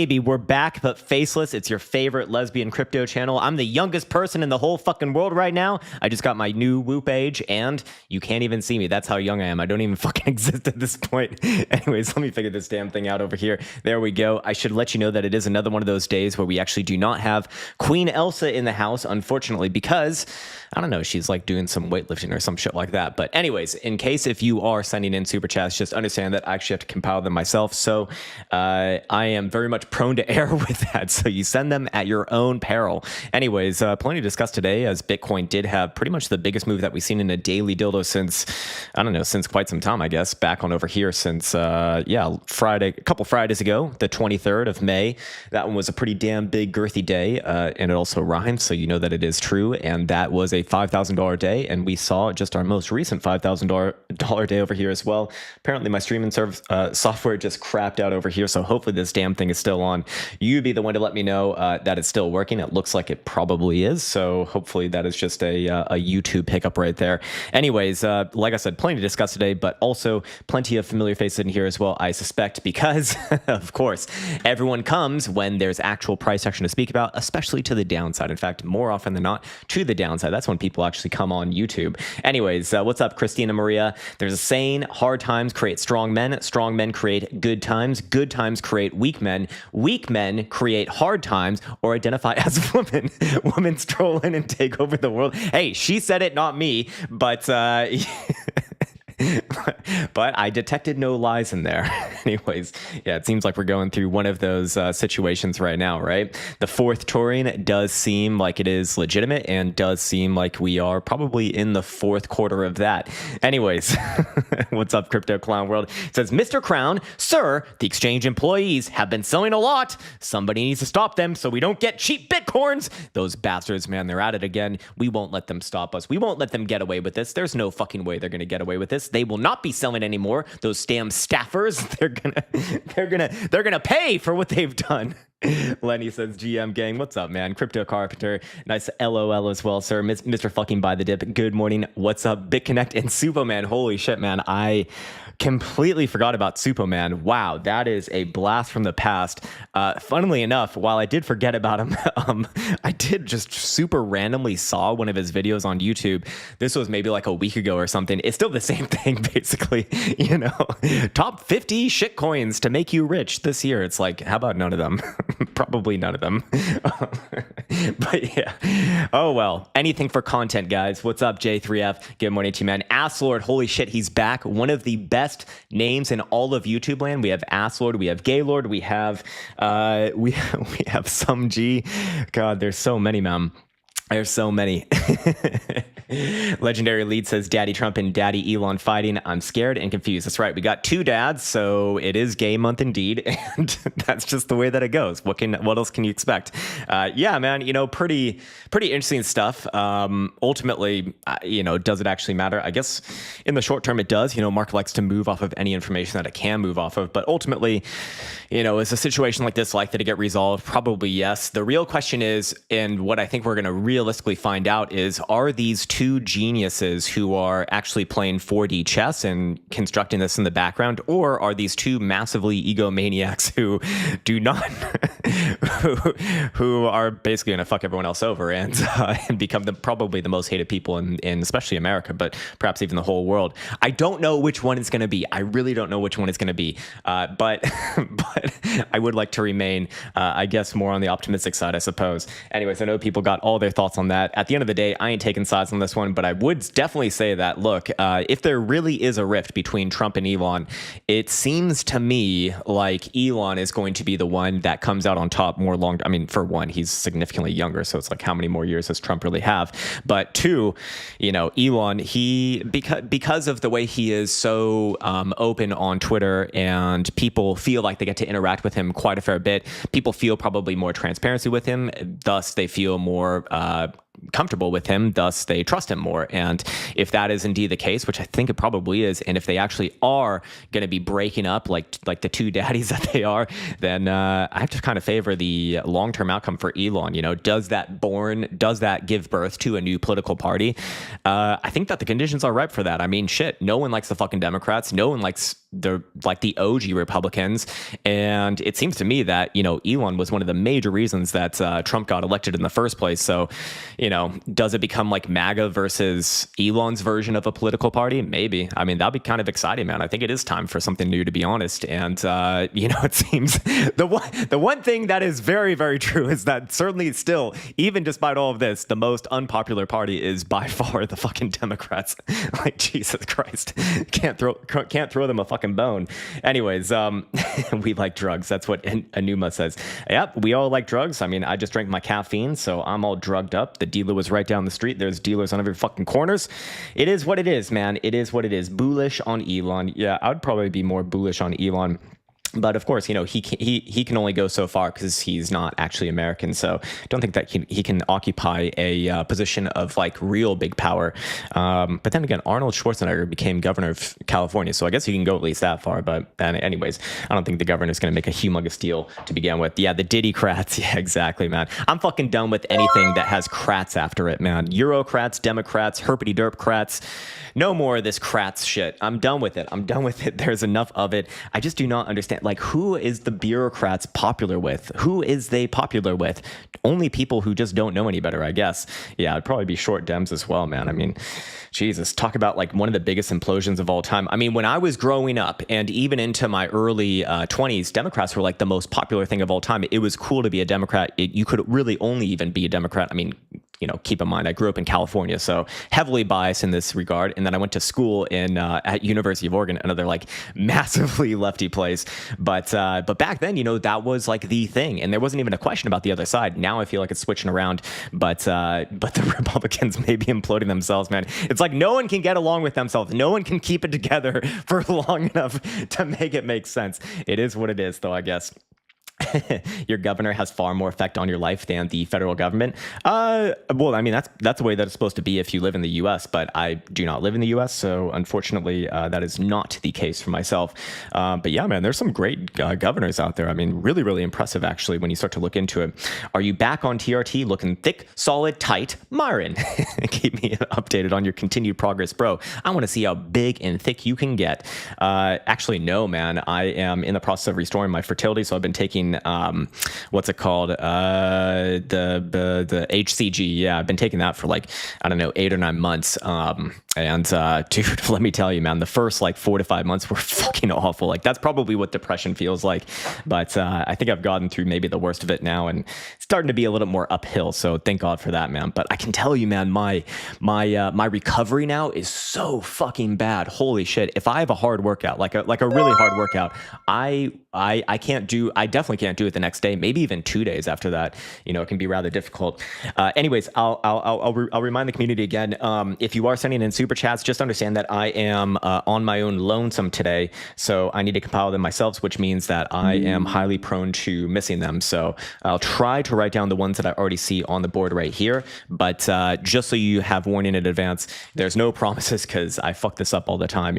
baby, we're back, but faceless. It's your favorite lesbian crypto channel. I'm the youngest person in the whole fucking world right now. I just got my new Whoop age, and you can't even see me. That's how young I am. I don't even fucking exist at this point. Anyways, let me figure this damn thing out over here. There we go. I should let you know that it is another one of those days where we actually do not have Queen Elsa in the house, unfortunately, because, I don't know, she's like doing some weightlifting or some shit like that. But anyways, in case if you are sending in super chats, just understand that I actually have to compile them myself. So I am very much prone to error with that. So you send them at your own peril. Anyways, plenty to discuss today, as Bitcoin did have pretty much the biggest move that we've seen in a daily dildo since, I don't know, since quite some time, I guess, back on over here since, Friday, a couple Fridays ago, the 23rd of May. That one was a pretty damn big girthy day, and it also rhymes, so you know that it is true. And that was a $5,000 day, and we saw just our most recent $5,000 day over here as well. Apparently my streaming service software just crapped out over here, so hopefully this damn thing is still on. You be the one to let me know that it's still working. It looks like it probably is, so hopefully that is just a YouTube pickup right there. Anyways, like I said, plenty to discuss today, but also plenty of familiar faces in here as well, I suspect, because of course everyone comes when there's actual price action to speak about, especially to the downside. In fact, more often than not, to the downside. That's when people actually come on YouTube. Anyways, what's up, Christina Maria? There's a saying: hard times create strong men create good times create weak men create hard times, or identify as women. Women stroll in and take over the world. Hey, she said it, not me, but but I detected no lies in there. Anyways, yeah, it seems like we're going through one of those situations right now, right? The fourth touring does seem like it is legitimate, and does seem like we are probably in the fourth quarter of that. Anyways, what's up, Crypto Clown World? It says, Mr. Crown, sir, the exchange employees have been selling a lot. Somebody needs to stop them so we don't get cheap Bitcoins. Those bastards, man, they're at it again. We won't let them stop us. We won't let them get away with this. There's no fucking way they're going to get away with this. They will not be selling anymore. Those damn staffers, they're gonna pay for what they've done. Lenny says, GM gang, what's up, man? Crypto Carpenter, nice LOL as well, sir. Mr. fucking buy the dip, good morning. What's up, BitConnect and Supoman? Holy shit, man, I completely forgot about Supoman. Wow, that is a blast from the past. Funnily enough, while I did forget about him, I did just super randomly saw one of his videos on YouTube. This was maybe like a week ago or something. It's still the same thing, basically. You know, top 50 shitcoins to make you rich this year. It's like, how about none of them? Probably none of them. But yeah. Oh well. Anything for content, guys. What's up, J3F? Good morning to you, man. Asslord, holy shit, he's back. One of the best names in all of YouTube land. We have Asslord, we have Gaylord, we have we have some G. God, there's so many, man. There's so many. Legendary Lead says, Daddy Trump and Daddy Elon fighting. I'm scared and confused. That's right. We got two dads, so it is gay month indeed. And that's just the way that it goes. What else can you expect? Yeah, man, you know, pretty interesting stuff. Ultimately, you know, does it actually matter? I guess in the short term it does. You know, Mark likes to move off of any information that it can move off of. But ultimately, you know, is a situation like this likely to get resolved? Probably yes. The real question is, and what I think we're going to realistically find out is, are these two geniuses who are actually playing 4D chess and constructing this in the background, or are these two massively egomaniacs who do not, who are basically going to fuck everyone else over and become probably the most hated people in especially America, but perhaps even the whole world? I don't know which one it's going to be. I really don't know which one it's going to be. But I would like to remain, I guess, more on the optimistic side, I suppose. Anyways, I know people got all their thoughts on that. At the end of the day, I ain't taking sides on this one, but I would definitely say that, look, if there really is a rift between Trump and Elon, it seems to me like Elon is going to be the one that comes out on top more long. I mean, for one, he's significantly younger, so it's like, how many more years does Trump really have? But two, you know, Elon, because of the way he is so open on Twitter, and people feel like they get to interact with him quite a fair bit. People feel probably more transparency with him, thus they feel more comfortable with him, thus they trust him more. And if that is indeed the case, which I think it probably is, and if they actually are going to be breaking up like the two daddies that they are, then I have to kind of favor the long-term outcome for Elon. You know, does that give birth to a new political party? I think that the conditions are ripe for that. I mean, shit, no one likes the fucking Democrats. No one likes the OG Republicans. And it seems to me that, Elon was one of the major reasons that Trump got elected in the first place. So, does it become like MAGA versus Elon's version of a political party? Maybe. I mean, that'd be kind of exciting, man. I think it is time for something new, to be honest. And, it seems the one thing that is very, very true is that certainly still, even despite all of this, the most unpopular party is by far the fucking Democrats. Like, Jesus Christ. Can't throw them a fucking bone. Anyways, we like drugs. That's what Anuma says. Yep, we all like drugs. I mean, I just drank my caffeine, so I'm all drugged up. The dealer was right down the street. There's dealers on every fucking corners. It is what it is, man. It is what it is. Bullish on Elon. Yeah, I would probably be more bullish on Elon. But of course, he can only go so far because he's not actually American. So I don't think that he can occupy a position of like real big power. But then again, Arnold Schwarzenegger became governor of California. So I guess he can go at least that far. But anyways, I don't think the governor is going to make a humongous deal to begin with. Yeah, the Diddy-crats. Yeah, exactly, man. I'm fucking done with anything that has crats after it, man. Eurocrats, Democrats, herpity-derp-crats. No more of this crats shit. I'm done with it. There's enough of it. I just do not understand. Like, who is the bureaucrats popular with? Who is they popular with? Only people who just don't know any better, I guess. Yeah, it'd probably be short Dems as well, man. I mean, Jesus, talk about like one of the biggest implosions of all time. I mean, when I was growing up and even into my early 20s, Democrats were like the most popular thing of all time. It was cool to be a Democrat. You could really only even be a Democrat. I mean, keep in mind, I grew up in California, so heavily biased in this regard. And then I went to school at University of Oregon, another like massively lefty place. But back then, that was like the thing, and there wasn't even a question about the other side. Now I feel like it's switching around, but the Republicans may be imploding themselves, man. It's like no one can get along with themselves. No one can keep it together for long enough to make it make sense. It is what it is, though, I guess. Your governor has far more effect on your life than the federal government. Well, I mean, that's the way that it's supposed to be if you live in the U.S., but I do not live in the U.S., so unfortunately, that is not the case for myself. But yeah, man, there's some great governors out there. I mean, really, really impressive, actually, when you start to look into it. Are you back on TRT looking thick, solid, tight? Myron, keep me updated on your continued progress, bro. I want to see how big and thick you can get. Actually, no, man. I am in the process of restoring my fertility, so I've been taking what's it called? The HCG. Yeah, I've been taking that for like, I don't know, 8 or 9 months. And dude, let me tell you, man, the first like 4 to 5 months were fucking awful. Like that's probably what depression feels like. But I think I've gotten through maybe the worst of it now and it's starting to be a little more uphill. So thank God for that, man. But I can tell you, man, my recovery now is so fucking bad. Holy shit. If I have a hard workout, like a really hard workout, I definitely can't do it the next day, maybe even 2 days after that. It can be rather difficult. Anyways, I'll remind the community again. If you are sending in super chats, just understand that I am on my own lonesome today, so I need to compile them myself, which means that I am highly prone to missing them. So I'll try to write down the ones that I already see on the board right here. But just so you have warning in advance, there's no promises because I fuck this up all the time.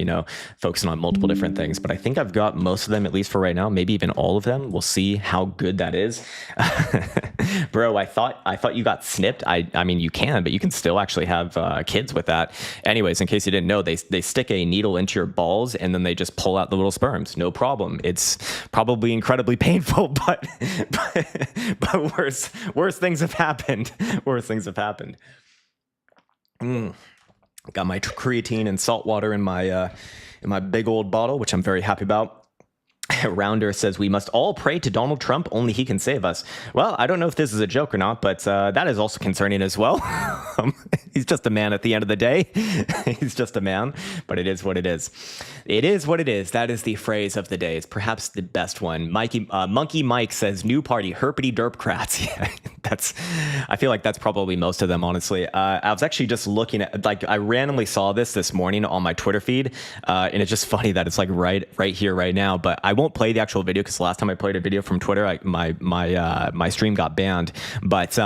Focusing on multiple different things. But I think I've got most of them, at least for right now. Maybe even all of them. We'll see how good that is. Bro, I thought you got snipped. I mean, you can, but you can still actually have kids with that. Anyways, in case you didn't know, they stick a needle into your balls and then they just pull out the little sperms. No problem. It's probably incredibly painful, but worse things have happened. Worse things have happened. Got my creatine and salt water in my big old bottle, which I'm very happy about. Rounder says we must all pray to Donald Trump, only he can save us. Well, I don't know if this is a joke or not, but that is also concerning as well. He's just a man at the end of the day. He's just a man, but it is what it is. It is what it is. That is the phrase of the day. It's perhaps the best one. Monkey Mike says new party, herpity derpcrats. Yeah, I feel like that's probably most of them, honestly. I was actually just looking at, like, I randomly saw this morning on my Twitter feed, and it's just funny that it's like right here, right now, but I won't play the actual video because the last time I played a video from Twitter, my stream got banned. But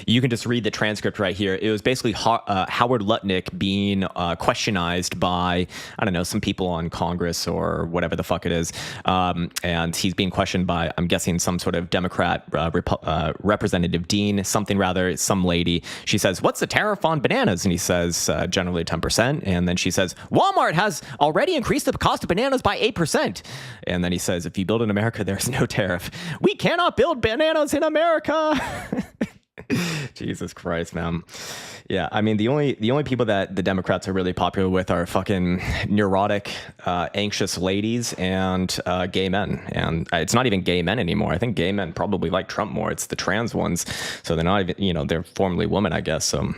you can just read the transcript right here. it was basically Howard Lutnick being questionized by, I don't know, some people on Congress or whatever the fuck it is. And he's being questioned by, I'm guessing, some sort of Democrat representative dean, something rather, some lady. She says, "What's the tariff on bananas?" And he says, generally 10%. And then she says, "Walmart has already increased the cost of bananas by 8%. And then he says, "If you build in America, there's no tariff. We cannot build bananas in America." Jesus Christ, man. Yeah, I mean, the only people that the Democrats are really popular with are fucking neurotic, anxious ladies and gay men. And it's not even gay men anymore. I think gay men probably like Trump more. It's the trans ones. So they're not even, they're formerly women, I guess. So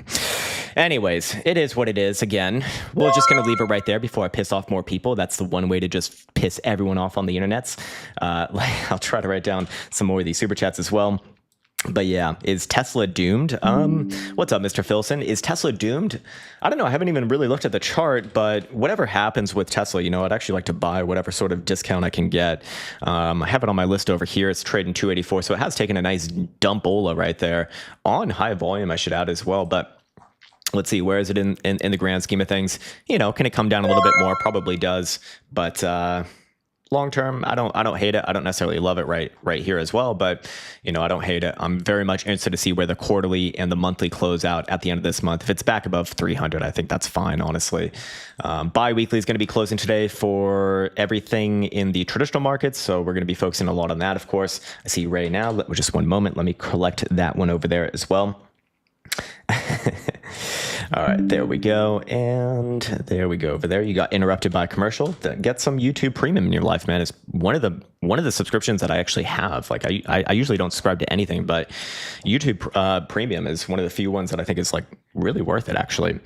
anyways, it is what it is. Again, we're just going to leave it right there before I piss off more people. That's the one way to just piss everyone off on the internets. I'll try to write down some more of these super chats as well. But yeah, is Tesla doomed? What's up, Mr. Filson? Is Tesla doomed? I don't know. I haven't even really looked at the chart, but whatever happens with Tesla, I'd actually like to buy whatever sort of discount I can get. I have it on my list over here. It's trading 284, so it has taken a nice dump-ola right there on high volume, I should add as well. But let's see, where is it in the grand scheme of things? Can it come down a little bit more? Probably does, but long term, I don't hate it. I don't necessarily love it right here as well, but I don't hate it. I'm very much interested to see where the quarterly and the monthly close out at the end of this month. If it's back above 300, I think that's fine, honestly. Bi-weekly is going to be closing today for everything in the traditional markets, so we're going to be focusing a lot on that, of course. I see right now, just one moment, let me collect that one over there as well. All right, there we go. And there we go over there. You got interrupted by a commercial. Get some YouTube Premium in your life, man. It's one of the subscriptions that I actually have. Like I usually don't subscribe to anything, but YouTube Premium is one of the few ones that I think is like really worth it, actually.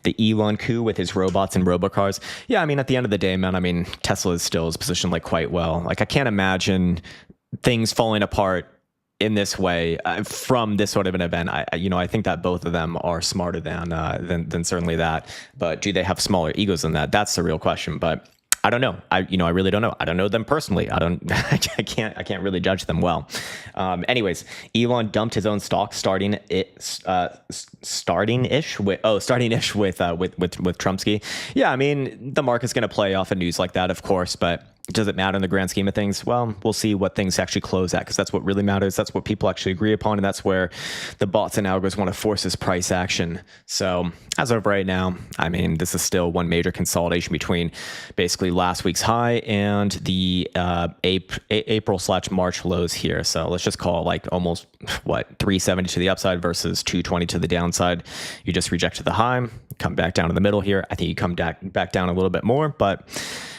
The Elon coup with his robots and robocars. Yeah, I mean, at the end of the day, man, I mean, Tesla is positioned like quite well. Like I can't imagine things falling apart in this way from this sort of an event. I think that both of them are smarter than certainly that. But do they have smaller egos than that? That's the real question. But I don't know. I really don't know. I don't know them personally. I can't really judge them well. Anyways, Elon dumped his own stock starting ish with Trumpski. Yeah, I mean, the market's going to play off of news like that, of course, but does it matter in the grand scheme of things? Well, we'll see what things actually close at, because that's what really matters. That's what people actually agree upon, and that's where the bots and algos want to force this price action. So as of right now, I mean, this is still one major consolidation between basically last week's high and the April/March lows here. So let's just call it like almost 370 to the upside versus 220 to the downside. You just rejected the high, come back down to the middle here. I think you come back down a little bit more, but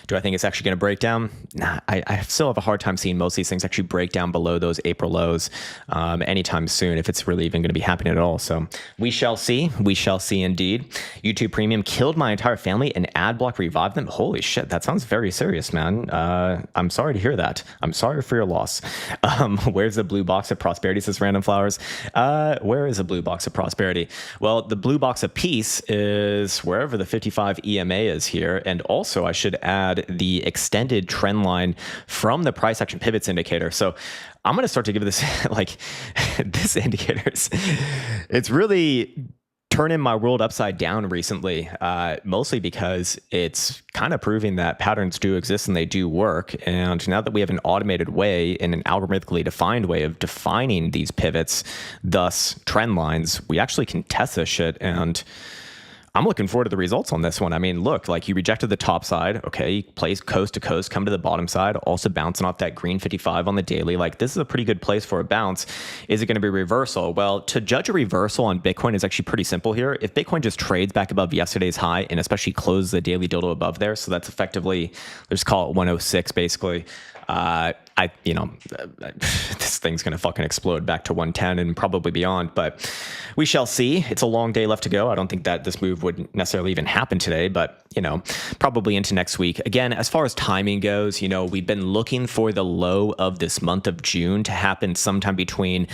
do I think it's actually going to break down? Nah, I still have a hard time seeing most of these things actually break down below those April lows anytime soon, if it's really even going to be happening at all. So we shall see. We shall see indeed. YouTube Premium killed my entire family and ad block revived them. Holy shit, that sounds very serious, man. I'm sorry to hear that. I'm sorry for your loss. Where's the blue box of prosperity, says Random Flowers? Where is the blue box of prosperity? Well, the blue box of peace is wherever the 55 EMA is here. And also, I should add the extended trend line from the price action pivots indicator. So I'm going to start to give this this indicators. It's really turning my world upside down recently, mostly because it's kind of proving that patterns do exist and they do work. And now that we have an automated way and an algorithmically defined way of defining these pivots, thus trend lines, we actually can test this shit. And I'm looking forward to the results on this one. I mean, look, like you rejected the top side. Okay, plays coast to coast, come to the bottom side, also bouncing off that green 55 on the daily. Like this is a pretty good place for a bounce. Is it going to be a reversal? Well, to judge a reversal on Bitcoin is actually pretty simple here. If Bitcoin just trades back above yesterday's high and especially closes the daily dildo above there, so that's effectively, let's call it 106 basically. This thing's going to fucking explode back to 110 and probably beyond, but we shall see. It's a long day left to go. I don't think that this move wouldn't necessarily even happen today, but, you know, probably into next week. Again, as far as timing goes, you know, we've been looking for the low of this month of June to happen sometime between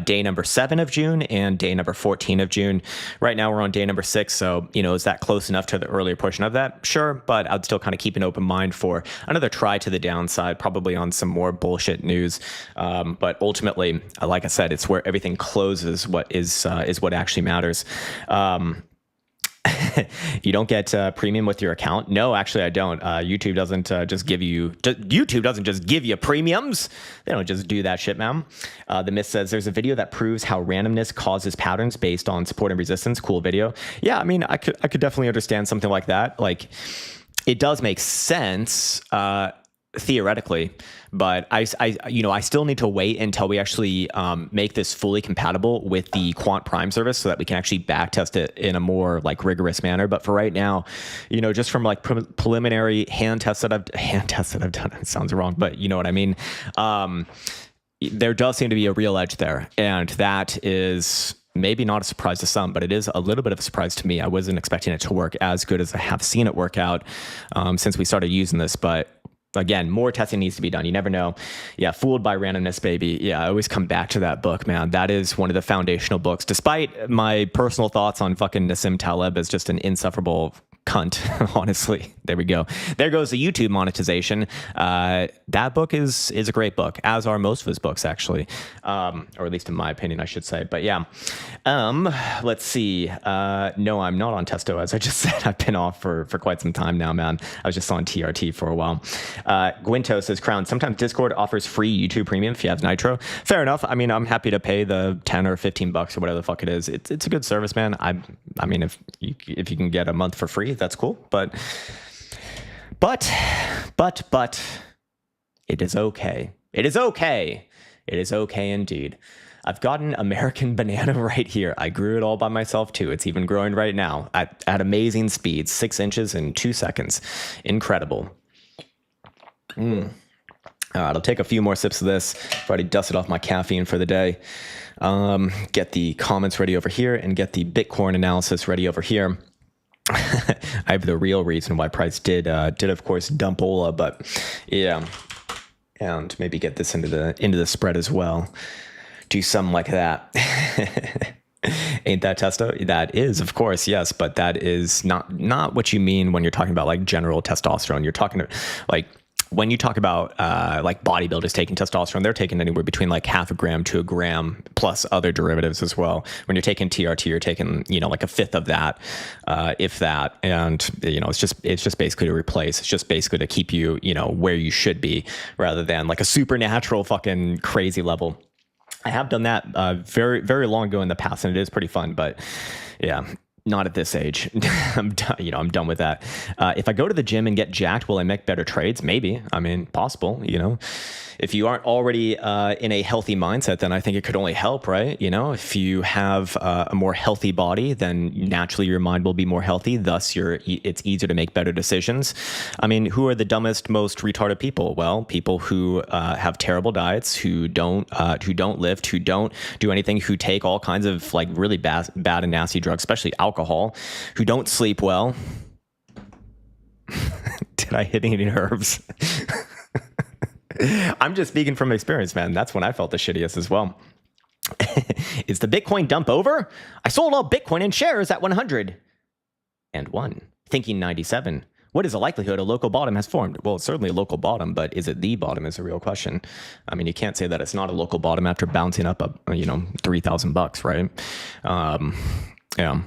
day number 7 of June and day number 14 of June. Right now we're on day number 6. So, you know, is that close enough to the earlier portion of that? Sure. But I'd still kind of keep an open mind for another try to the downside, probably on some more bullshit news. But ultimately, like I said, it's where everything closes what is what actually matters. You don't get premium with your account? No, actually, I don't. YouTube doesn't just give you. YouTube doesn't just give you premiums. They don't just do that shit, man. The Myth says there's a video that proves how randomness causes patterns based on support and resistance. Cool video. Yeah, I mean, I could definitely understand something like that. Like, it does make sense. Theoretically, but I still need to wait until we actually make this fully compatible with the Quant Prime service so that we can actually backtest it in a more like rigorous manner. But for right now, you know, just from like preliminary hand tests that I've done, it sounds wrong, but you know what I mean. There does seem to be a real edge there, and that is maybe not a surprise to some, but it is a little bit of a surprise to me. I wasn't expecting it to work as good as I have seen it work out since we started using this, but again, more testing needs to be done. You never know. Yeah, Fooled by Randomness, baby. Yeah, I always come back to that book, man. That is one of the foundational books. Despite my personal thoughts on fucking Nassim Taleb as just an insufferable cunt, honestly. There we go. There goes the YouTube monetization. That book is a great book, as are most of his books, actually. Or at least in my opinion, I should say. But yeah. Let's see. No, I'm not on Testo, as I just said. I've been off for quite some time now, man. I was just on TRT for a while. Gwinto says, Crown, sometimes Discord offers free YouTube premium if you have Nitro. Fair enough. I mean, I'm happy to pay the 10 or 15 bucks or whatever the fuck it is. It's a good service, man. I mean, if you can get a month for free, that's cool. But it is okay. It is okay. It is okay indeed. I've got an American banana right here. I grew it all by myself too. It's even growing right now at amazing speeds, 6 inches in 2 seconds. Incredible. All right, I'll take a few more sips of this. I've already dusted off my caffeine for the day. Get the comments ready over here and get the Bitcoin analysis ready over here. I have the real reason why price did of course dump Ola, but yeah, and maybe get this into the spread as well. Do something like that. Ain't that testo? That is, of course, yes, but that is not what you mean when you're talking about like general testosterone. You're talking like when you talk about like bodybuilders taking testosterone, they're taking anywhere between like 0.5 gram to 1 gram plus other derivatives as well. When you're taking TRT, you're taking, you know, like 1/5 of that, if that. And, you know, it's just basically to replace. It's just basically to keep you, you know, where you should be rather than like a supernatural fucking crazy level. I have done that very, very long ago in the past, and it is pretty fun. But yeah, not at this age. I'm done with that. If I go to the gym and get jacked, will I make better trades? Maybe. I mean, possible, you know. If you aren't already in a healthy mindset, then I think it could only help, right? You know, if you have a more healthy body, then naturally your mind will be more healthy. Thus, it's easier to make better decisions. I mean, who are the dumbest, most retarded people? Well, people who have terrible diets, who don't lift, who don't do anything, who take all kinds of like really bad and nasty drugs, especially alcohol, who don't sleep well. Did I hit any nerves? I'm just speaking from experience, man. That's when I felt the shittiest as well. Is the Bitcoin dump over? I sold all Bitcoin and shares at 100 and won. Thinking 97. What is the likelihood a local bottom has formed? Well, it's certainly a local bottom, but is it the bottom is a real question. I mean, you can't say that it's not a local bottom after bouncing up, $3,000, right? Yeah.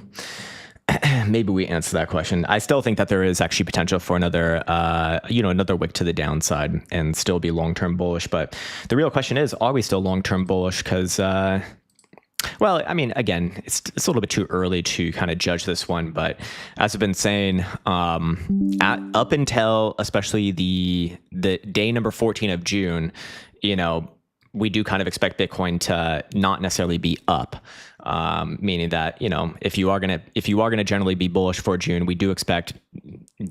Maybe we answer that question. I still think that there is actually potential for another wick to the downside and still be long-term bullish. But the real question is, are we still long-term bullish? Because, well, I mean, again, it's a little bit too early to kind of judge this one. But as I've been saying, up until especially the day number 14 of June, you know, we do kind of expect Bitcoin to not necessarily be up, meaning that, you know, if you are gonna generally be bullish for June, we do expect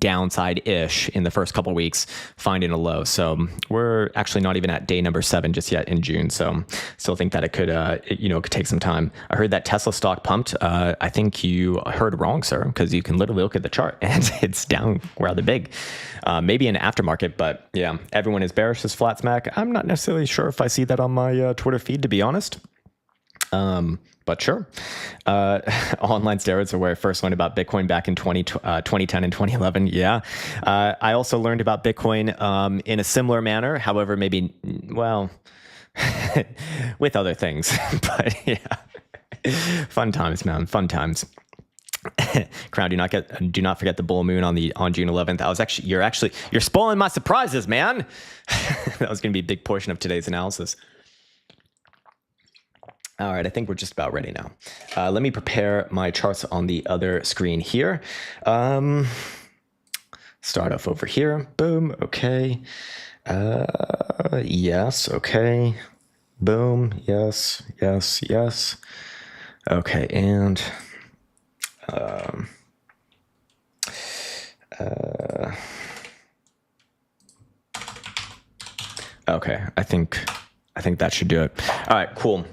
downside-ish in the first couple weeks, finding a low. So we're actually not even at day number 7 just yet in June. So still think that it could, it could take some time. I heard that Tesla stock pumped. I think you heard wrong, sir, because you can literally look at the chart and it's down rather big. Maybe an aftermarket, but yeah, everyone is bearish as flat smack. I'm not necessarily sure if I see that on my Twitter feed, to be honest. But sure. Online steroids are where I first learned about Bitcoin back in 2010 and 2011. Yeah. I also learned about Bitcoin in a similar manner. However, maybe, well, with other things. But yeah, fun times, man. Fun times. Crown, do not forget the bull moon on June 11th. You're spoiling my surprises, man. That was going to be a big portion of today's analysis. All right, I think we're just about ready now. Let me prepare my charts on the other screen here. Start off over here. Boom. Okay. Yes. Okay. Boom. Yes. Yes. Yes. Okay. And okay. I think that should do it. All right. Cool.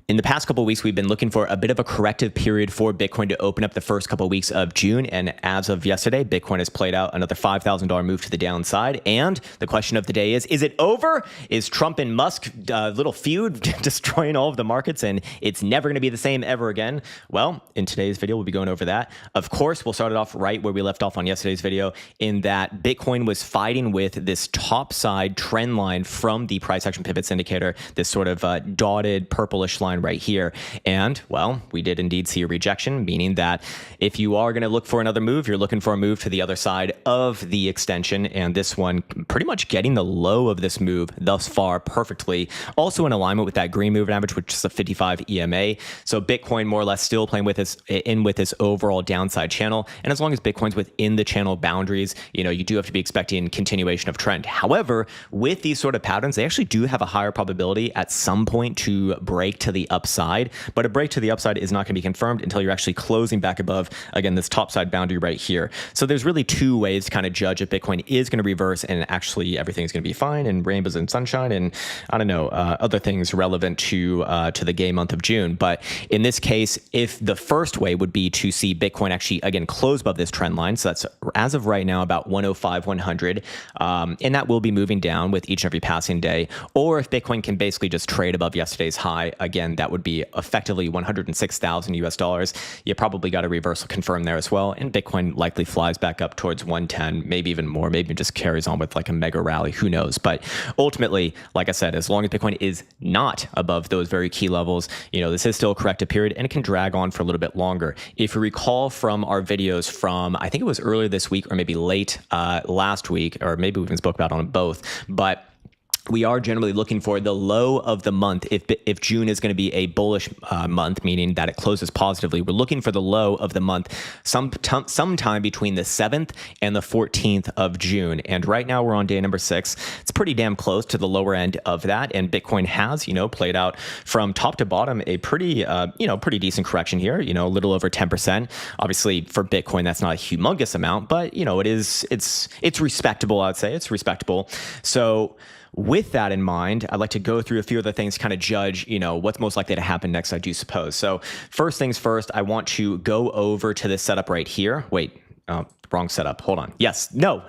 In the past couple of weeks, we've been looking for a bit of a corrective period for Bitcoin to open up the first couple of weeks of June. And as of yesterday, Bitcoin has played out another $5,000 move to the downside. And the question of the day is it over? Is Trump and Musk little feud destroying all of the markets and it's never going to be the same ever again? Well, in today's video, we'll be going over that. Of course, we'll start it off right where we left off on yesterday's video, in that Bitcoin was fighting with this top side trend line from the price action pivots indicator, this sort of dotted purplish line right here. And well, we did indeed see a rejection, meaning that if you are going to look for another move, you're looking for a move to the other side of the extension. And this one pretty much getting the low of this move thus far perfectly. Also in alignment with that green moving average, which is a 55 EMA. So Bitcoin more or less still playing with this overall downside channel. And as long as Bitcoin's within the channel boundaries, you do have to be expecting continuation of trend. However, with these sort of patterns, they actually do have a higher probability at some point to break to the upside, but a break to the upside is not going to be confirmed until you're actually closing back above, again, this topside boundary right here. So there's really two ways to kind of judge if Bitcoin is going to reverse and actually everything's going to be fine and rainbows and sunshine and I don't know, other things relevant to the gay month of June. But in this case, if the first way would be to see Bitcoin actually, again, close above this trend line. So that's as of right now about 105, 100. And that will be moving down with each and every passing day. Or if Bitcoin can basically just trade above yesterday's high, again, that would be effectively 106,000 US dollars. You probably got a reversal confirmed there as well. And Bitcoin likely flies back up towards 110, maybe even more, maybe just carries on with like a mega rally, who knows. But ultimately, like I said, as long as Bitcoin is not above those very key levels, this is still a corrective period and it can drag on for a little bit longer. If you recall from our videos from, I think it was earlier this week or maybe late last week, or maybe we even spoke about it on both, but we are generally looking for the low of the month. If June is going to be a bullish month, meaning that it closes positively, we're looking for the low of the month sometime between the 7th and the 14th of June. And right now we're on day number 6. It's pretty damn close to the lower end of that. And Bitcoin has, played out from top to bottom a pretty, pretty decent correction here, a little over 10%. Obviously for Bitcoin, that's not a humongous amount, but it's respectable. I'd say it's respectable. So with that in mind, I'd like to go through a few other things, kind of judge, what's most likely to happen next, I do suppose. So first things first, I want to go over to this setup right here. Wait, wrong setup. Hold on. Yes. No.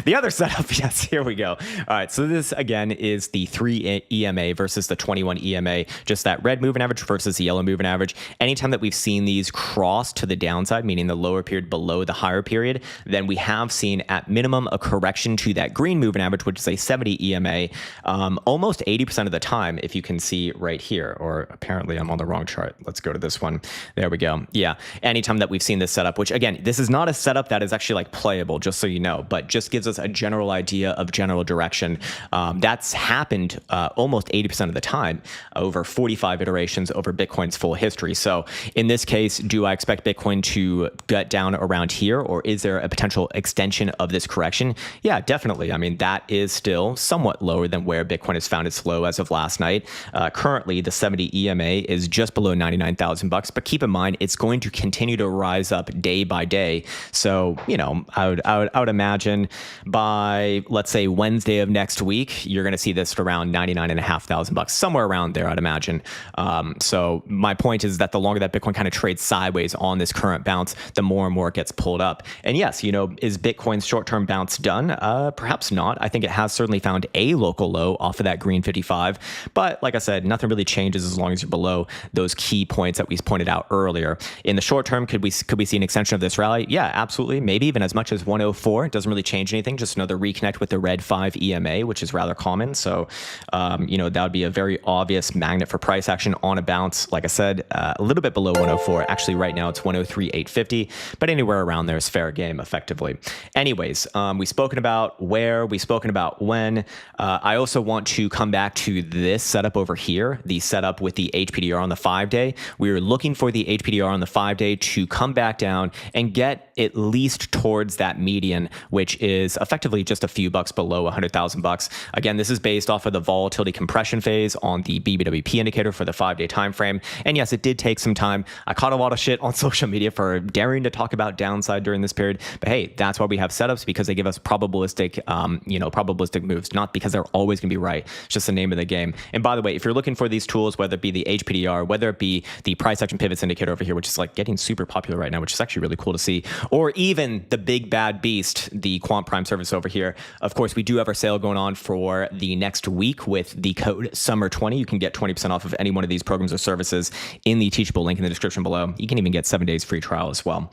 The other setup. Yes. Here we go. All right. So this, again, is the 3 EMA versus the 21 EMA. Just that red moving average versus the yellow moving average. Anytime that we've seen these cross to the downside, meaning the lower period below the higher period, then we have seen at minimum a correction to that green moving average, which is a 70 EMA, almost 80% of the time, if you can see right here. Or apparently I'm on the wrong chart. Let's go to this one. There we go. Yeah. Anytime that we've seen this setup, which again, this is not a setup setup that is actually like playable, just so you know, but just gives us a general idea of general direction. That's happened almost 80% of the time over 45 iterations over Bitcoin's full history. So in this case, do I expect Bitcoin to get down around here, or is there a potential extension of this correction? Yeah, definitely. I mean, that is still somewhat lower than where Bitcoin has found its low as of last night. Currently, the 70 EMA is just below 99,000 bucks, but keep in mind, it's going to continue to rise up day by day. So, you know, I would imagine by, let's say, Wednesday of next week, you're going to see this at around 99,500 bucks, somewhere around there, I'd imagine. So my point is that the longer that Bitcoin kind of trades sideways on this current bounce, the more and more it gets pulled up. And yes, you know, is Bitcoin's short-term bounce done? Perhaps not. I think it has certainly found a local low off of that green 55. But like I said, nothing really changes as long as you're below those key points that we pointed out earlier. In the short term, could we see an extension of this rally? Yeah, absolutely. Maybe even as much as 104. It doesn't really change anything. Just another reconnect with the red 5 EMA, which is rather common. So, you know, that would be a very obvious magnet for price action on a bounce. Like I said, a little bit below 104. Actually, right now it's 103,850, but anywhere around there is fair game, effectively. Anyways, we've spoken about where, we've spoken about when. I also want to come back to this setup over here, the setup with the HPDR on the 5-day. We were looking for the HPDR on the 5-day to come back down and get at least towards that median, which is effectively just a few bucks below 100,000 bucks. Again, this is based off of the volatility compression phase on the BBWP indicator for the 5-day time frame. And yes, it did take some time. I caught a lot of shit on social media for daring to talk about downside during this period, but hey, that's why we have setups, because they give us probabilistic, probabilistic moves, not because they're always going to be right. It's just the name of the game. And by the way, if you're looking for these tools, whether it be the HPDR, whether it be the price action pivots indicator over here, which is like getting super popular right now, which is actually really cool to see, or even the big bad beast, the Quant Prime service over here. Of course, we do have our sale going on for the next week with the code SUMMER20. You can get 20% off of any one of these programs or services in the Teachable link in the description below. You can even get 7 days free trial as well.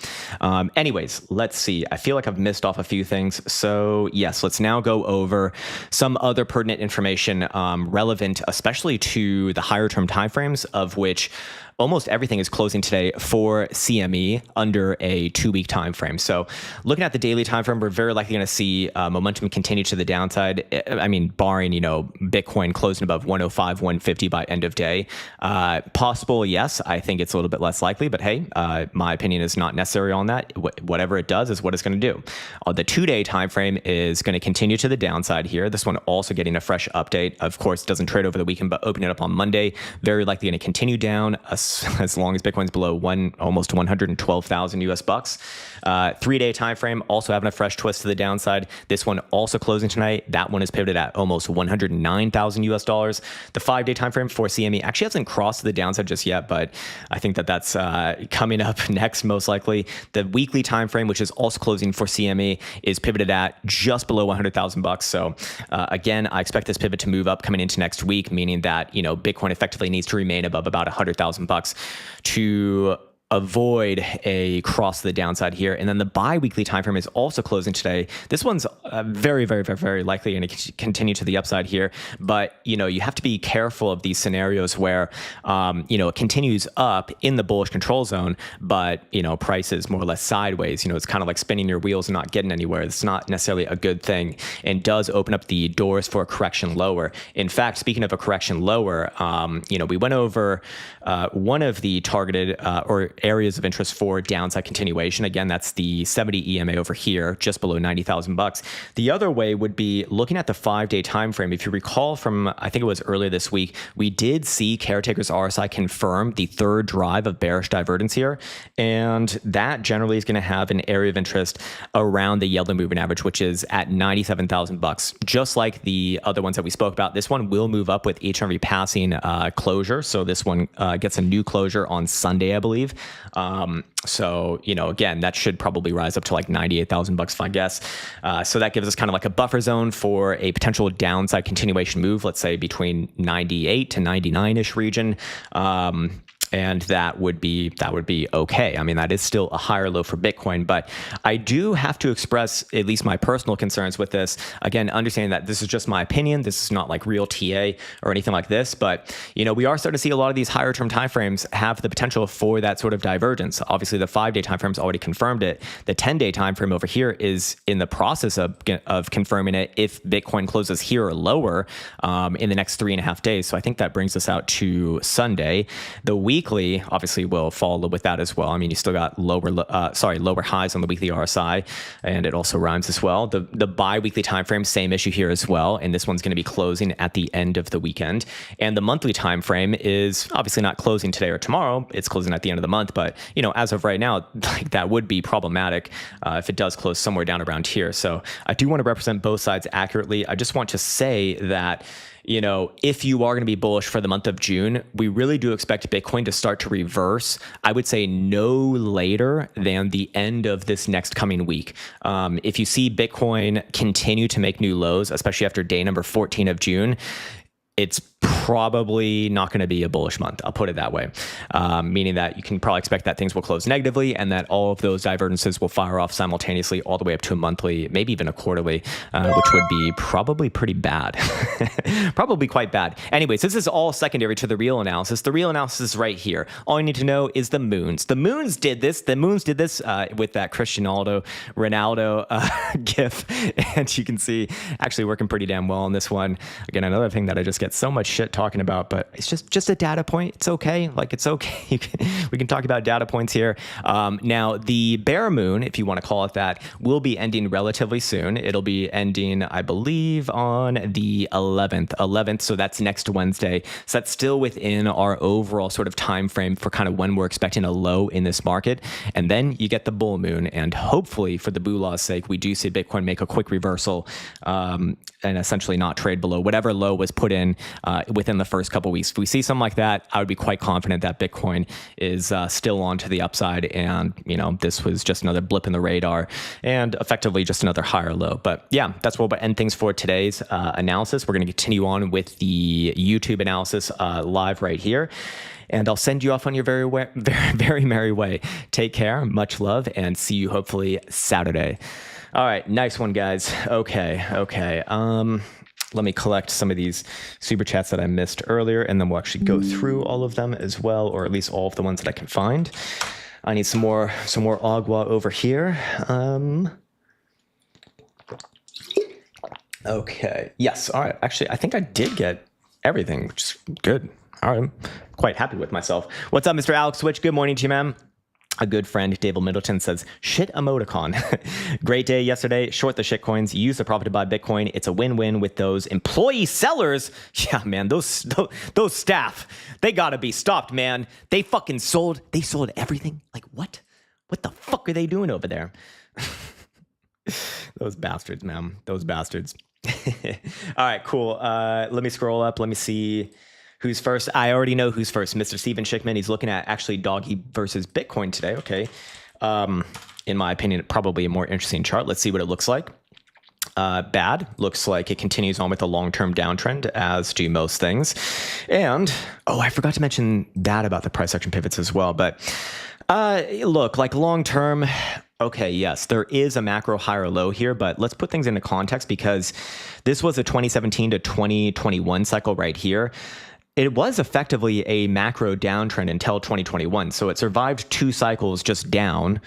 Anyways, let's see. I feel like I've missed off a few things. So yes, let's now go over some other pertinent information relevant, especially to the higher term timeframes, of which almost everything is closing today for CME under a 2-week time frame. So looking at the daily time frame, we're very likely going to see momentum continue to the downside. I mean, barring, you know, Bitcoin closing above 105, 150 by end of day. Possible, yes. I think it's a little bit less likely, but hey, my opinion is not necessary on that. Whatever it does is what it's going to do. The 2-day time frame is going to continue to the downside here. This one also getting a fresh update. Of course, doesn't trade over the weekend, but opening it up on Monday, very likely going to continue down as long as Bitcoin's below almost 112,000 US bucks. 3-day time frame also having a fresh twist to the downside. This one also closing tonight. That one is pivoted at almost 109,000 US dollars. The 5-day time frame for CME actually hasn't crossed the downside just yet, but I think that that's coming up next most likely. The weekly time frame, which is also closing for CME, is pivoted at just below 100,000 bucks. So again, I expect this pivot to move up coming into next week, meaning that, you know, Bitcoin effectively needs to remain above about 100,000 bucks to avoid a cross to the downside here. And then the bi-weekly time frame is also closing today. This one's very, very, very, very likely going to continue to the upside here. But, you know, you have to be careful of these scenarios where, you know, it continues up in the bullish control zone, but, you know, price is more or less sideways. You know, it's kind of like spinning your wheels and not getting anywhere. It's not necessarily a good thing, and does open up the doors for a correction lower. In fact, speaking of a correction lower, you know, we went over one of the targeted or areas of interest for downside continuation. Again, that's the 70 EMA over here, just below 90,000 bucks. The other way would be looking at the 5-day time frame. If you recall from, I think it was earlier this week, we did see Caretaker's RSI confirm the 3rd drive of bearish divergence here, and that generally is going to have an area of interest around the yellow moving average, which is at 97,000 bucks. Just like the other ones that we spoke about, this one will move up with each and every passing closure. So this one gets a new closure on Sunday, I believe. So, you know, again, that should probably rise up to like 98,000 bucks if I guess. So that gives us kind of like a buffer zone for a potential downside continuation move, let's say between 98 to 99-ish region. and that would be okay. I mean, that is still a higher low for Bitcoin, but I do have to express at least my personal concerns with this. Again, understanding that this is just my opinion. This is not like real TA or anything like this, but we are starting to see a lot of these higher term timeframes have the potential for that sort of divergence. Obviously, the 5-day timeframe's already confirmed it. The 10-day timeframe over here is in the process of confirming it if Bitcoin closes here or lower in the next 3.5 days. So I think that brings us out to Sunday. The weekly obviously will follow with that as well. I mean, you still got lower highs on the weekly RSI, and it also rhymes as well. The bi-weekly time frame, same issue here as well, and this one's going to be closing at the end of the weekend. And the monthly time frame is obviously not closing today or tomorrow. It's closing at the end of the month, but as of right now, like, that would be problematic if it does close somewhere down around here. So I do want to represent both sides accurately. I just want to say that if you are going to be bullish for the month of June, we really do expect Bitcoin to start to reverse, I would say no later than the end of this next coming week. If you see Bitcoin continue to make new lows, especially after day number 14 of June, it's probably not going to be a bullish month. I'll put it that way, meaning that you can probably expect that things will close negatively and that all of those divergences will fire off simultaneously all the way up to a monthly, maybe even a quarterly, which would be probably pretty bad, probably quite bad. Anyways, this is all secondary to the real analysis. The real analysis is right here. All you need to know is the moons. The moons did this. The moons did this with that Cristiano Ronaldo gif, and you can see actually working pretty damn well on this one. Again, another thing that I just get so much shit talking about, but it's just a data point. It's okay. Like, it's okay. We can talk about data points here. Now, the bear moon, if you want to call it that, will be ending relatively soon. It'll be ending, I believe, on the 11th. So that's next Wednesday. So that's still within our overall sort of time frame for kind of when we're expecting a low in this market. And then you get the bull moon, and hopefully, for the Boolaw's sake, we do see Bitcoin make a quick reversal and essentially not trade below whatever low was put in within the first couple weeks. If we see something like that, I would be quite confident that Bitcoin is still on to the upside, and this was just another blip in the radar and effectively just another higher low. But yeah, that's where we'll end things for today's analysis. We're going to continue on with the YouTube analysis live right here, and I'll send you off on your very merry way. Take care, much love, and see you hopefully Saturday. All right, nice one, guys. Okay. Let me collect some of these super chats that I missed earlier, and then we'll actually go through all of them as well, or at least all of the ones that I can find. I need some more agua over here. Okay. Yes. All right. Actually, I think I did get everything, which is good. All right. I'm quite happy with myself. What's up, Mr. Alex Switch? Good morning to you, ma'am. A good friend, David Middleton, says, shit emoticon. Great day yesterday. Short the shit coins. Use the profit to buy Bitcoin. It's a win-win with those employee sellers. Yeah, man, those staff, they gotta be stopped, man. They fucking sold everything. Like, what? What the fuck are they doing over there? Those bastards, man. Those bastards. All right, cool. Let me scroll up. Let me see who's first. I already know who's first. Mr. Steven Schickman, he's looking at actually Doggy versus Bitcoin today. Okay. In my opinion, probably a more interesting chart. Let's see what it looks like. Bad. Looks like it continues on with a long-term downtrend, as do most things. And, I forgot to mention that about the price action pivots as well. But look, like long-term, okay, yes, there is a macro higher low here, but let's put things into context, because this was a 2017 to 2021 cycle right here. It was effectively a macro downtrend until 2021. So it survived 2 cycles just down.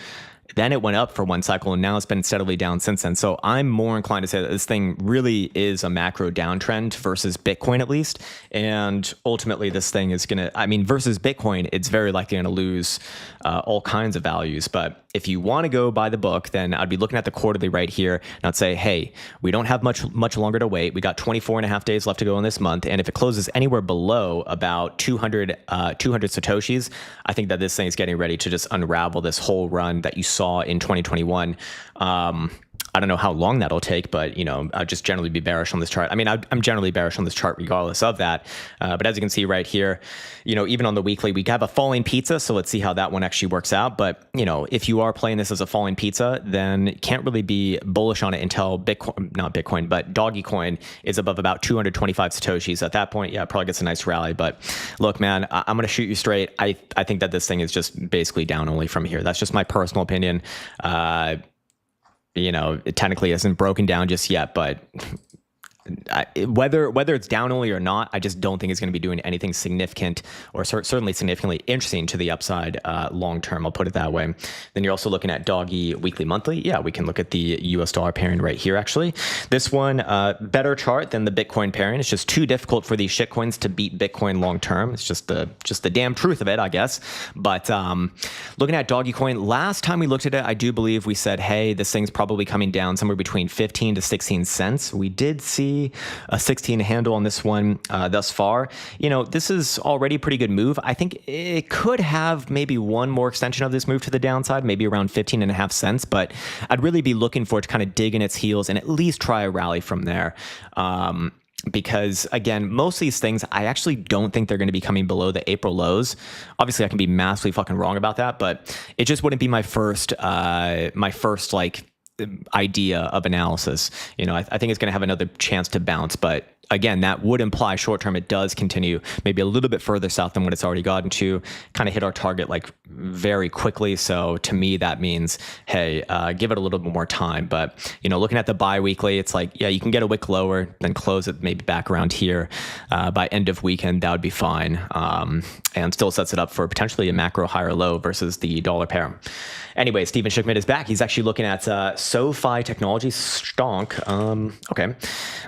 Then it went up for 1 cycle, and now it's been steadily down since then. So I'm more inclined to say that this thing really is a macro downtrend versus Bitcoin, at least. And ultimately, this thing is going to, versus Bitcoin, it's very likely going to lose all kinds of values. But if you want to go by the book, then I'd be looking at the quarterly right here, and I'd say, hey, we don't have much longer to wait. We got 24.5 days left to go in this month. And if it closes anywhere below about 200 Satoshis, I think that this thing is getting ready to just unravel this whole run that you saw in 2021. I don't know how long that'll take, but, you know, I'll just generally be bearish on this chart. I mean, I'm generally bearish on this chart regardless of that. But as you can see right here, you know, even on the weekly, we have a falling pizza. So let's see how that one actually works out. But, you know, if you are playing this as a falling pizza, then can't really be bullish on it until Bitcoin, not Bitcoin, but Dogecoin is above about 225 Satoshis. At that point, yeah, it probably gets a nice rally. But look, man, I'm going to shoot you straight. I think that this thing is just basically down only from here. That's just my personal opinion. You know, it technically isn't broken down just yet, but whether it's down only or not, I just don't think it's going to be doing anything significant or certainly significantly interesting to the upside long term. I'll put it that way. Then you're also looking at Doggy weekly monthly. Yeah, we can look at the US dollar pairing right here. Actually, this one better chart than the Bitcoin pairing. It's just too difficult for these shitcoins to beat Bitcoin long term. It's just the damn truth of it, I guess. But looking at Dogecoin, last time we looked at it, I do believe we said, hey, this thing's probably coming down somewhere between 15 to 16 cents. We did see a 16 handle on this one thus far. You know, this is already a pretty good move. I think it could have maybe one more extension of this move to the downside, maybe around 15.5 cents, but I'd really be looking for it to kind of dig in its heels and at least try a rally from there. Because again, most of these things, I actually don't think they're going to be coming below the April lows. Obviously, I can be massively fucking wrong about that, but it just wouldn't be my first like idea of analysis. You know, I think it's going to have another chance to bounce, but again, that would imply short term it does continue maybe a little bit further south than what it's already gotten to, kind of hit our target like very quickly. So to me, that means, hey, give it a little bit more time. But, you know, looking at the bi-weekly, it's like, yeah, you can get a wick lower, then close it maybe back around here by end of weekend. That would be fine. And still sets it up for potentially a macro higher low versus the dollar pair. Anyway, Stephen Schickman is back. He's actually looking at SOFI Technology Stonk. Okay, I'm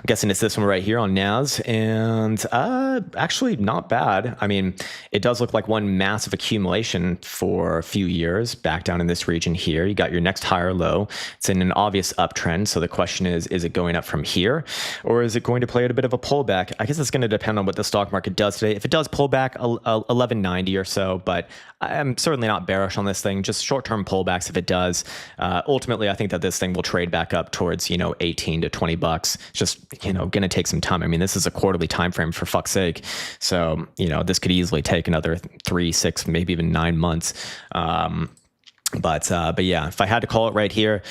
guessing it's this one right here on NAS, and actually not bad. I mean, it does look like one massive accumulation for a few years back down in this region here. You got your next higher low. It's in an obvious uptrend. So the question is it going up from here, or is it going to play at a bit of a pullback? I guess it's going to depend on what the stock market does today. If it does pull back 1190 or so, but I'm certainly not bearish on this thing. Just short-term pullbacks if it does. Ultimately, I think that this thing will trade back up towards, you know, 18 to 20 bucks. It's just, you know, going to take some time. I mean, this is a quarterly time frame for fuck's sake. So, you know, this could easily take another 3, 6, maybe even 9 months. But yeah, if I had to call it right here,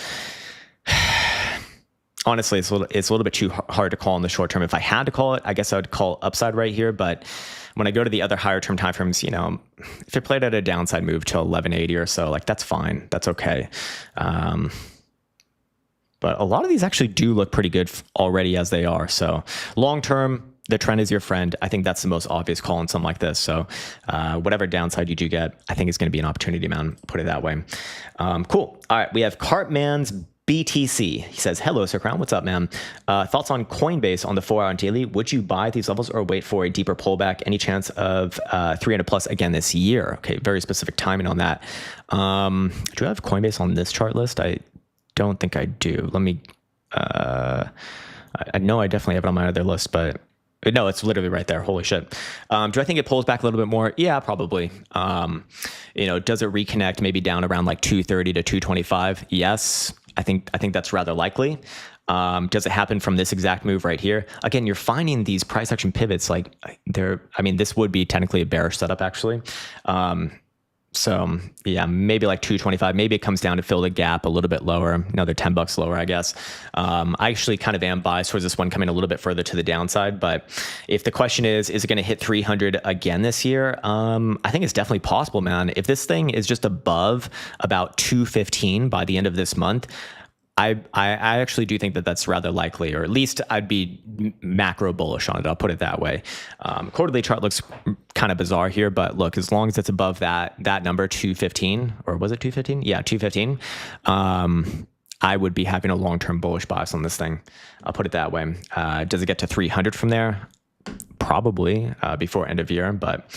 honestly, it's a little bit too hard to call in the short term. If I had to call it, I guess I would call upside right here. But when I go to the other higher term timeframes, you know, if it played at a downside move to 1180 or so, like that's fine. That's okay. But a lot of these actually do look pretty good already as they are. So long term, the trend is your friend. I think that's the most obvious call in something like this. So whatever downside you do get, I think it's going to be an opportunity, man. Put it that way. Cool. All right. We have Cartman's BTC. He says, hello, Sir Crown. What's up, man? Thoughts on Coinbase on the 4-hour and daily? Would you buy at these levels or wait for a deeper pullback? Any chance of 300 plus again this year? Okay, very specific timing on that. Do I have Coinbase on this chart list? I don't think I do. Let me, I know I definitely have it on my other list, but no, it's literally right there. Holy shit. Do I think it pulls back a little bit more? Yeah, probably. You know, does it reconnect maybe down around like 230 to 225? Yes. I think that's rather likely. Does it happen from this exact move right here? Again, you're finding these price action pivots like I mean, this would be technically a bearish setup actually. So yeah, maybe like 225, maybe it comes down to fill the gap a little bit lower, another 10 bucks lower, I guess. I actually kind of am biased towards this one coming a little bit further to the downside, but if the question is it going to hit 300 again this year? I think it's definitely possible, man. If this thing is just above about 215 by the end of this month, I actually do think that that's rather likely, or at least I'd be macro bullish on it. I'll put it that way. Quarterly chart looks kind of bizarre here, but look, as long as it's above that number 215, or was it 215? Yeah, 215. I would be having a long-term bullish bias on this thing. I'll put it that way. Does it get to 300 from there? Probably before end of year, but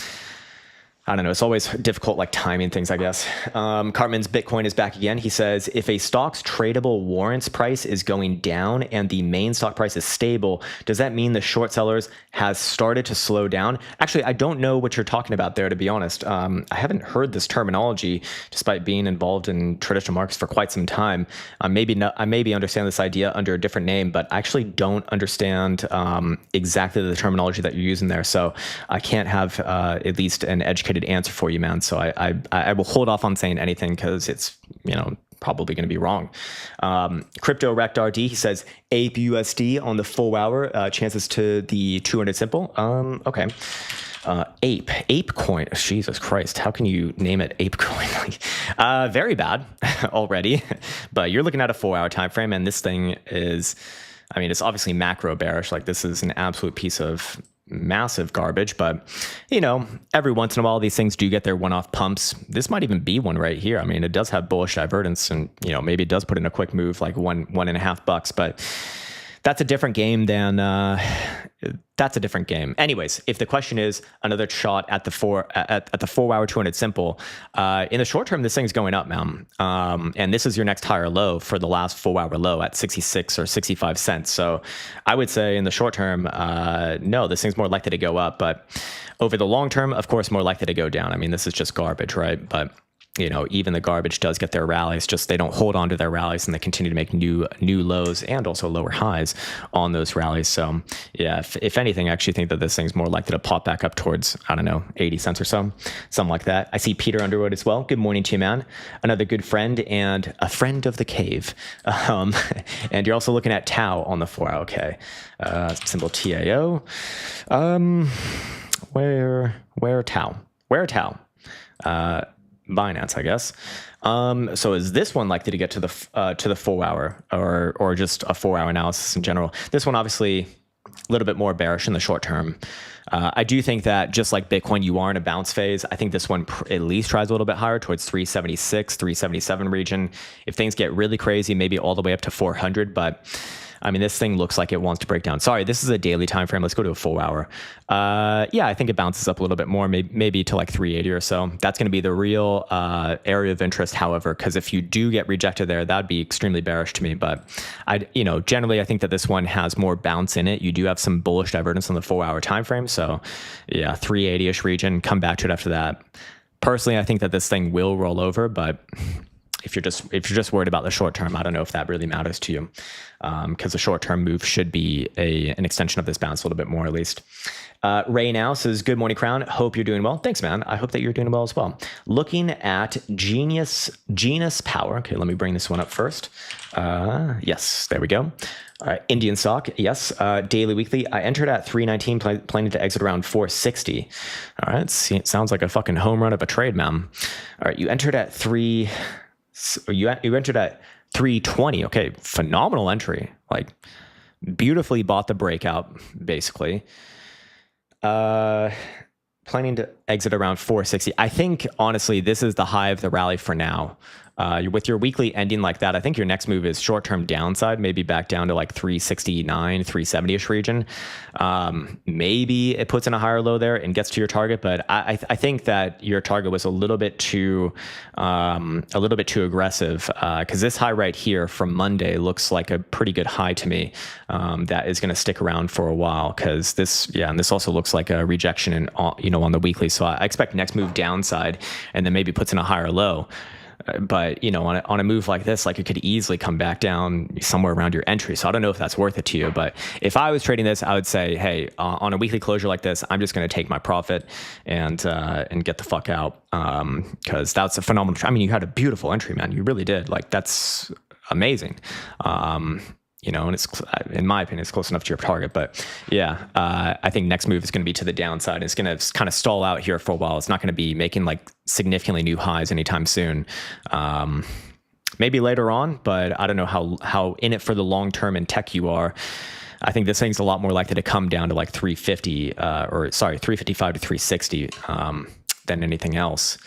I don't know. It's always difficult, like timing things, I guess. Cartman's Bitcoin is back again. He says, if a stock's tradable warrants price is going down and the main stock price is stable, does that mean the short sellers has started to slow down? Actually, I don't know what you're talking about there, to be honest. I haven't heard this terminology despite being involved in traditional markets for quite some time. I maybe understand this idea under a different name, but I actually don't understand exactly the terminology that you're using there. So I can't have at least an educated answer for you, man. So I will hold off on saying anything because it's, probably going to be wrong. Crypto Rect RD, he says APEUSD on the 4 hour, chances to the 200 simple. Okay. Ape coin. Jesus Christ. How can you name it ape coin? Very bad already, but you're looking at a 4 hour time frame, and this thing is, it's obviously macro bearish. Like, this is an absolute piece of massive garbage, but every once in a while these things do get their one-off pumps. This might even be one right here. It does have bullish divergence, and maybe it does put in a quick move like $1.50, but that's a different game than that's a different game. Anyways, if the question is another shot at the 4 hour 200 simple, in the short term, this thing's going up, man. And this is your next higher low for the last 4 hour low at 66 or 65 cents. So I would say in the short term, no, this thing's more likely to go up. But over the long term, of course, more likely to go down. This is just garbage, right? But even the garbage does get their rallies, just they don't hold on to their rallies, and they continue to make new lows and also lower highs on those rallies. So yeah, if anything, I actually think that this thing's more likely to pop back up towards, 80 cents or so, something like that. I see Peter Underwood as well. Good morning to you, man. Another good friend and a friend of the cave. And you're also looking at TAO on the 4 hour. Okay. Symbol TAO. Where TAO? Where TAO? Binance, I guess. So is this one likely to get to the 4 hour or just a 4 hour analysis in general? This one obviously a little bit more bearish in the short term. I do think that just like Bitcoin, you are in a bounce phase. I think this one at least tries a little bit higher towards 376, 377 region. If things get really crazy, maybe all the way up to 400, but this thing looks like it wants to break down. Sorry, this is a daily time frame. Let's go to a 4 hour. Yeah, I think it bounces up a little bit more, maybe to like 380 or so. That's going to be the real area of interest, however, because if you do get rejected there, that'd be extremely bearish to me. But generally, I think that this one has more bounce in it. You do have some bullish divergence on the 4 hour time frame. So yeah, 380-ish region, come back to it after that. Personally, I think that this thing will roll over, but if you're just worried about the short term, I don't know if that really matters to you, because the short term move should be an extension of this bounce a little bit more at least. Ray now says, good morning, Crown. Hope you're doing well. Thanks, man. I hope that you're doing well as well. Looking at GENUSPOWER. Okay, let me bring this one up first. Yes, there we go. All right, Indian stock, yes. Daily, weekly. I entered at 319, planning to exit around 460. All right, it sounds like a fucking home run of a trade, man. All right, you entered at 320. Okay, phenomenal entry. Like, beautifully bought the breakout, basically. Planning to exit around 460. I think, honestly, this is the high of the rally for now. With your weekly ending like that, I think your next move is short-term downside, maybe back down to like 369, 370-ish region. Maybe it puts in a higher low there and gets to your target, but I think that your target was a little bit too aggressive, because this high right here from Monday looks like a pretty good high to me. That is going to stick around for a while, because and this also looks like a rejection on the weekly. So I expect next move downside, and then maybe puts in a higher low. But on a move like this, like, it could easily come back down somewhere around your entry. So I don't know if that's worth it to you. But if I was trading this, I would say, hey, on a weekly closure like this, I'm just going to take my profit and get the fuck out, because that's a phenomenal. You had a beautiful entry, man. You really did. Like, that's amazing. And it's, in my opinion, it's close enough to your target. But yeah, I think next move is going to be to the downside. It's going to kind of stall out here for a while. It's not going to be making like significantly new highs anytime soon. Maybe later on, but I don't know how in it for the long term in tech you are. I think this thing's a lot more likely to come down to like 355 to 360 than anything else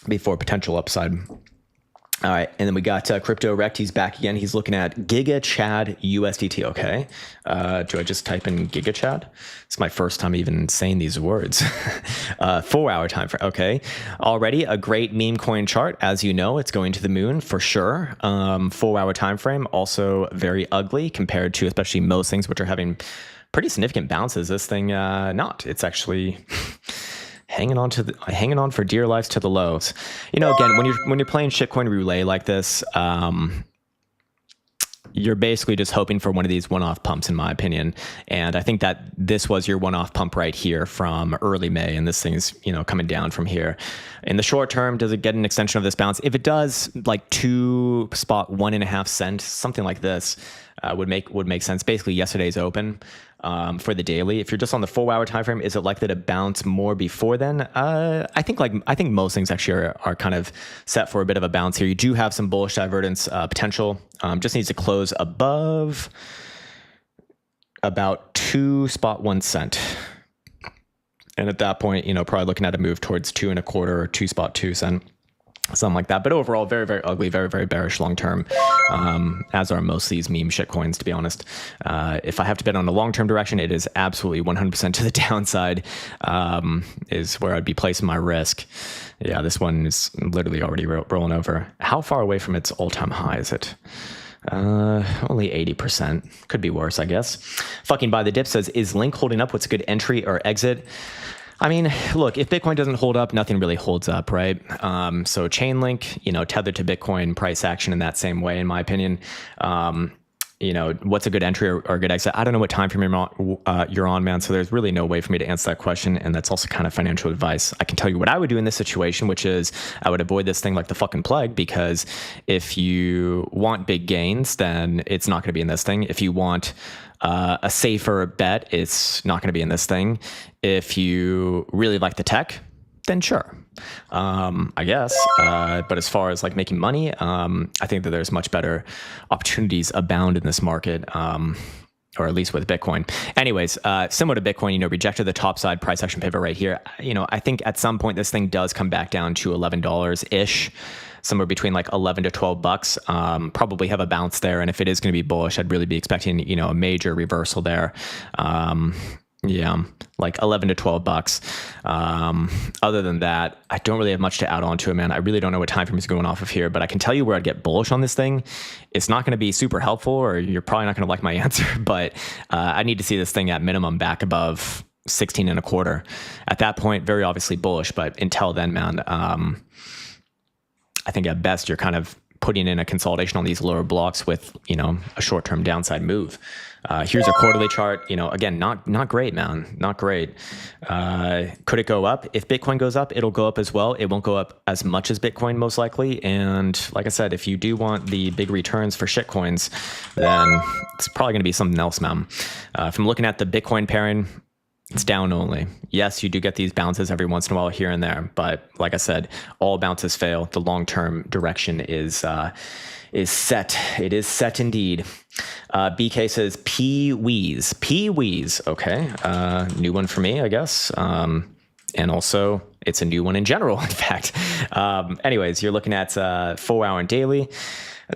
before potential upside. All right, and then we got Crypto Rect. He's back again. He's looking at USDT. Okay, do I just type in GigaChad? It's my first time even saying these words. 4-hour time frame. Okay, already a great meme coin chart. As you know, it's going to the moon for sure. 4-hour time frame, also very ugly compared to especially most things which are having pretty significant bounces. This thing not. It's actually. Hanging on for dear life to the lows. You know, again, when you're playing shitcoin roulette like this, you're basically just hoping for one of these one-off pumps, in my opinion. And I think that this was your one-off pump right here from early May, and this thing is, you know, coming down from here. In the short term, does it get an extension of this bounce? If it does, like 2.1.5 cents, something like this, would make sense. Basically, yesterday's open. For the daily, if you're just on the 4-hour time frame, is it likely to bounce more before then? I think most things actually are kind of set for a bit of a bounce here. You do have some bullish divergence potential. Just needs to close above about 2.1 cent. And at that point, you know, probably looking at a move towards 2.25 or 2.2 cent. Something like that. But overall, very, very ugly, very, very bearish long term, as are most of these meme shit coins, to be honest. If I have to bet on a long term direction, it is absolutely 100% to the downside, is where I'd be placing my risk. Yeah, this one is literally already rolling over. How far away from its all time high is it? Only 80%. Could be worse, I guess. Fucking by the dip says, is Link holding up? What's a good entry or exit? I mean, look, if Bitcoin doesn't hold up, nothing really holds up, right? So Chainlink, you know, tethered to Bitcoin price action in that same way, in my opinion. You know, what's a good entry or a good exit? I don't know what time frame you're on, man. So there's really no way for me to answer that question. And that's also kind of financial advice. I can tell you what I would do in this situation, which is I would avoid this thing like the fucking plague, because if you want big gains, then it's not going to be in this thing. If you want a safer bet, it's not going to be in this thing. If you really like the tech, then sure, I guess. But as far as like making money, I think that there's much better opportunities abound in this market, or at least with Bitcoin. Anyways, similar to Bitcoin, you know, rejected the top side price action pivot right here. You know, I think at some point this thing does come back down to $11-ish. Somewhere between like 11 to 12 bucks, probably have a bounce there. And if it is going to be bullish, I'd really be expecting, you know, a major reversal there. Yeah, like 11 to 12 bucks. Other than that, I don't really have much to add on to it, man. I really don't know what time frame is going off of here, but I can tell you where I'd get bullish on this thing. It's not going to be super helpful, or you're probably not going to like my answer, but I need to see this thing at minimum back above 16.25. At that point, very obviously bullish, but until then, man, I think at best you're kind of putting in a consolidation on these lower blocks with, you know, a short-term downside move. Here's a quarterly chart. You know, again, not great, man. Not great. Could it go up? If Bitcoin goes up, it'll go up as well. It won't go up as much as Bitcoin, most likely. And like I said, if you do want the big returns for shitcoins, then it's probably going to be something else, man. If I'm looking at the Bitcoin pairing, it's down only. Yes, you do get these bounces every once in a while here and there, but like I said, all bounces fail. The long-term direction is set. It is set indeed. BK says PWEASEUSD. Okay, new one for me, I guess. And also, it's a new one in general, in fact. Anyways, you're looking at 4-hour and daily.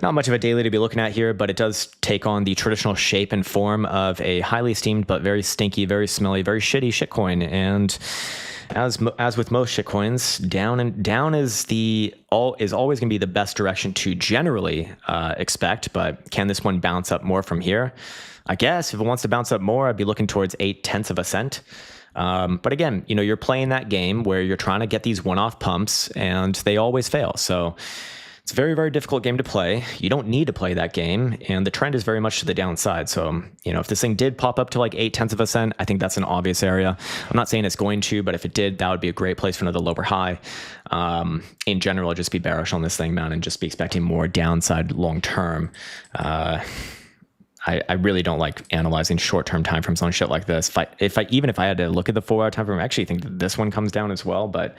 Not much of a daily to be looking at here, but it does take on the traditional shape and form of a highly esteemed but very stinky, very smelly, very shitty shitcoin. And as with most shitcoins, down is always going to be the best direction to generally expect. But can this one bounce up more from here? I guess if it wants to bounce up more, I'd be looking towards 0.8 of a cent. But again, you know, you're playing that game where you're trying to get these one-off pumps, and they always fail. So it's a very, very difficult game to play. You don't need to play that game, and the trend is very much to the downside. So, you know, if this thing did pop up to like 0.8 of a cent, I think that's an obvious area. I'm not saying it's going to, but if it did, that would be a great place for another lower high. In general, I'd just be bearish on this thing, man, and just be expecting more downside long term. I really don't like analyzing short-term timeframes on shit like this. Even if I had to look at the 4-hour timeframe, I actually think that this one comes down as well. But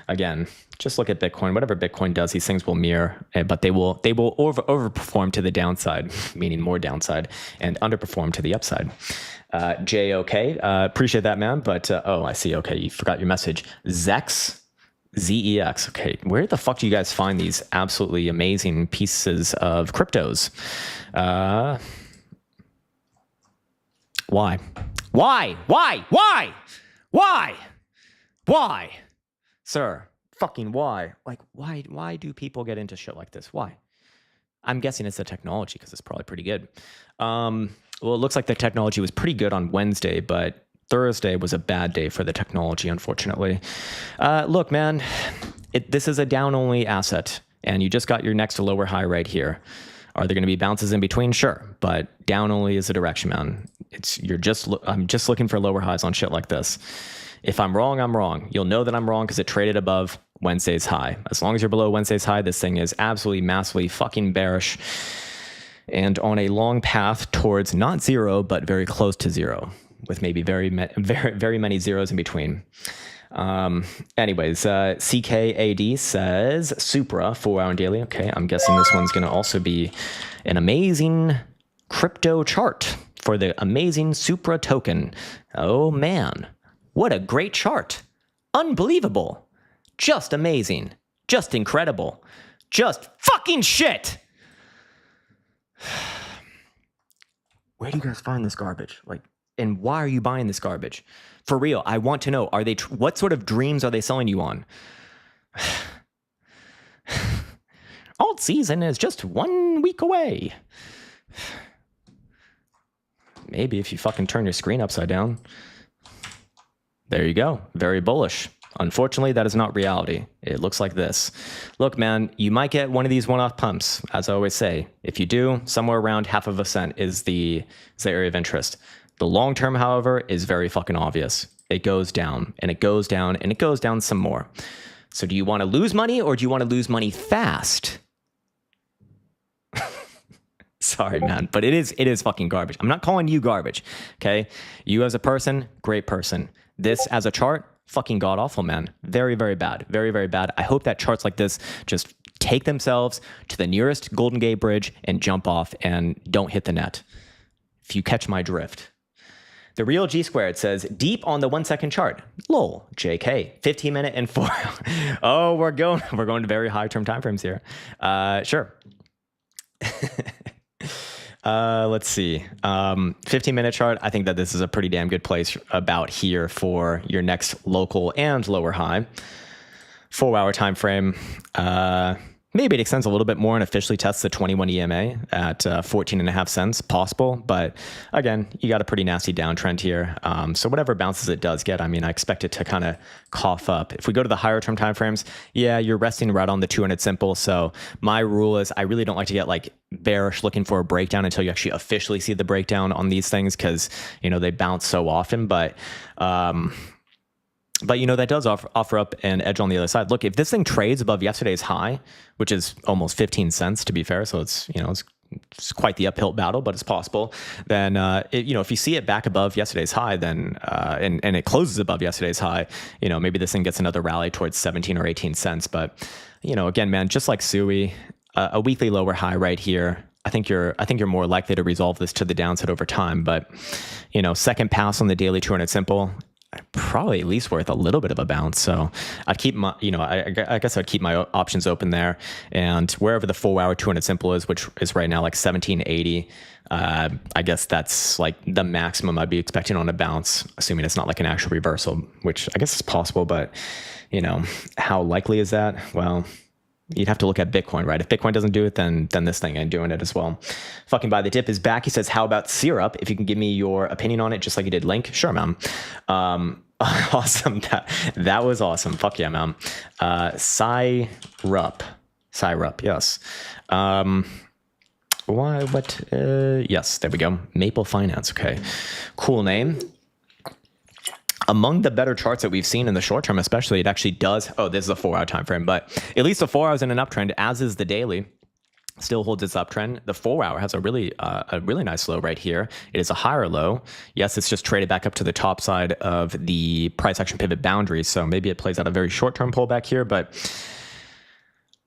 again, just look at Bitcoin. Whatever Bitcoin does, these things will mirror, but they will overperform to the downside, meaning more downside, and underperform to the upside. JOK, appreciate that, man. But oh, I see. Okay, you forgot your message. ZEX ZEX. Okay, where the fuck do you guys find these absolutely amazing pieces of cryptos? Why? Why? Why? Why? Why? Why? Sir, fucking why? Like, why do people get into shit like this? Why? I'm guessing it's the technology because it's probably pretty good. Well, it looks like the technology was pretty good on Wednesday, but Thursday was a bad day for the technology, unfortunately. Look, man, this is a down-only asset, and you just got your next lower high right here. Are there going to be bounces in between? Sure, but down only is the direction, man. I'm just looking for lower highs on shit like this. If I'm wrong, I'm wrong. You'll know that I'm wrong because it traded above Wednesday's high. As long as you're below Wednesday's high, this thing is absolutely massively fucking bearish and on a long path towards not zero, but very close to zero, with maybe very many zeros in between. Anyways, CKAD says Supra 4-hour daily. Okay, I'm guessing this one's going to also be an amazing crypto chart for the amazing Supra token. Oh man, what a great chart. Unbelievable. Just amazing. Just incredible. Just fucking shit. Where do you guys find this garbage? Like, and why are you buying this garbage? For real, I want to know, are they what sort of dreams are they selling you on? Alt season is just 1 week away. Maybe if you fucking turn your screen upside down. There you go. Very bullish. Unfortunately, that is not reality. It looks like this. Look, man, you might get one of these one-off pumps, as I always say. If you do, somewhere around 0.5 cent is the area of interest. The long term, however, is very fucking obvious. It goes down, and it goes down, and it goes down some more. So do you want to lose money, or do you want to lose money fast? Sorry, man, but it is fucking garbage. I'm not calling you garbage, okay? You as a person, great person. This as a chart, fucking god-awful, man. Very, very bad. Very, very bad. I hope that charts like this just take themselves to the nearest Golden Gate Bridge and jump off and don't hit the net. If you catch my drift. The real G squared says deep on the 1 second chart. Lol, JK, 15 minute and 4. Oh, we're going to very high term timeframes here. Sure. Let's see. 15-minute chart. I think that this is a pretty damn good place about here for your next local and lower high. 4-hour time frame. Maybe it extends a little bit more and officially tests the 21 EMA at 14.5 cents possible. But again, you got a pretty nasty downtrend here. So whatever bounces it does get, I mean, I expect it to kind of cough up. If we go to the higher term timeframes, yeah, you're resting right on the 200 simple. So my rule is I really don't like to get like bearish looking for a breakdown until you actually officially see the breakdown on these things because, you know, they bounce so often. But you know, that does offer up an edge on the other side. Look, if this thing trades above yesterday's high, which is almost 15 cents to be fair, so it's, you know, it's quite the uphill battle, but it's possible. Then, you know, if you see it back above yesterday's high, then and it closes above yesterday's high, you know, maybe this thing gets another rally towards 17 or 18 cents. But, you know, again, man, just like SUI, a weekly lower high right here. I think you're more likely to resolve this to the downside over time. But, you know, second pass on the daily 200 simple. Probably at least worth a little bit of a bounce. So I'd keep my, you know, I guess I'd keep my options open there. And wherever the 4-hour 200 simple is, which is right now like 1780, I guess that's like the maximum I'd be expecting on a bounce, assuming it's not like an actual reversal, which I guess is possible. But, you know, how likely is that? Well, you'd have to look at Bitcoin, right? If Bitcoin doesn't do it, then this thing ain't doing it as well. Fucking by the dip is back. He says, how about Syrup? If you can give me your opinion on it, just like you did Link. Sure, man. Awesome. That was awesome. Fuck yeah, man. Syrup, yes. Yes, there we go. Maple Finance. Okay. Cool name. Among the better charts that we've seen in the short term, especially, it actually does. Oh, this is a 4-hour time frame, but at least the 4 hours in an uptrend, as is the daily, still holds its uptrend. The 4-hour has a really nice low right here. It is a higher low. Yes, it's just traded back up to the top side of the price action pivot boundary, so maybe it plays out a very short term pullback here, but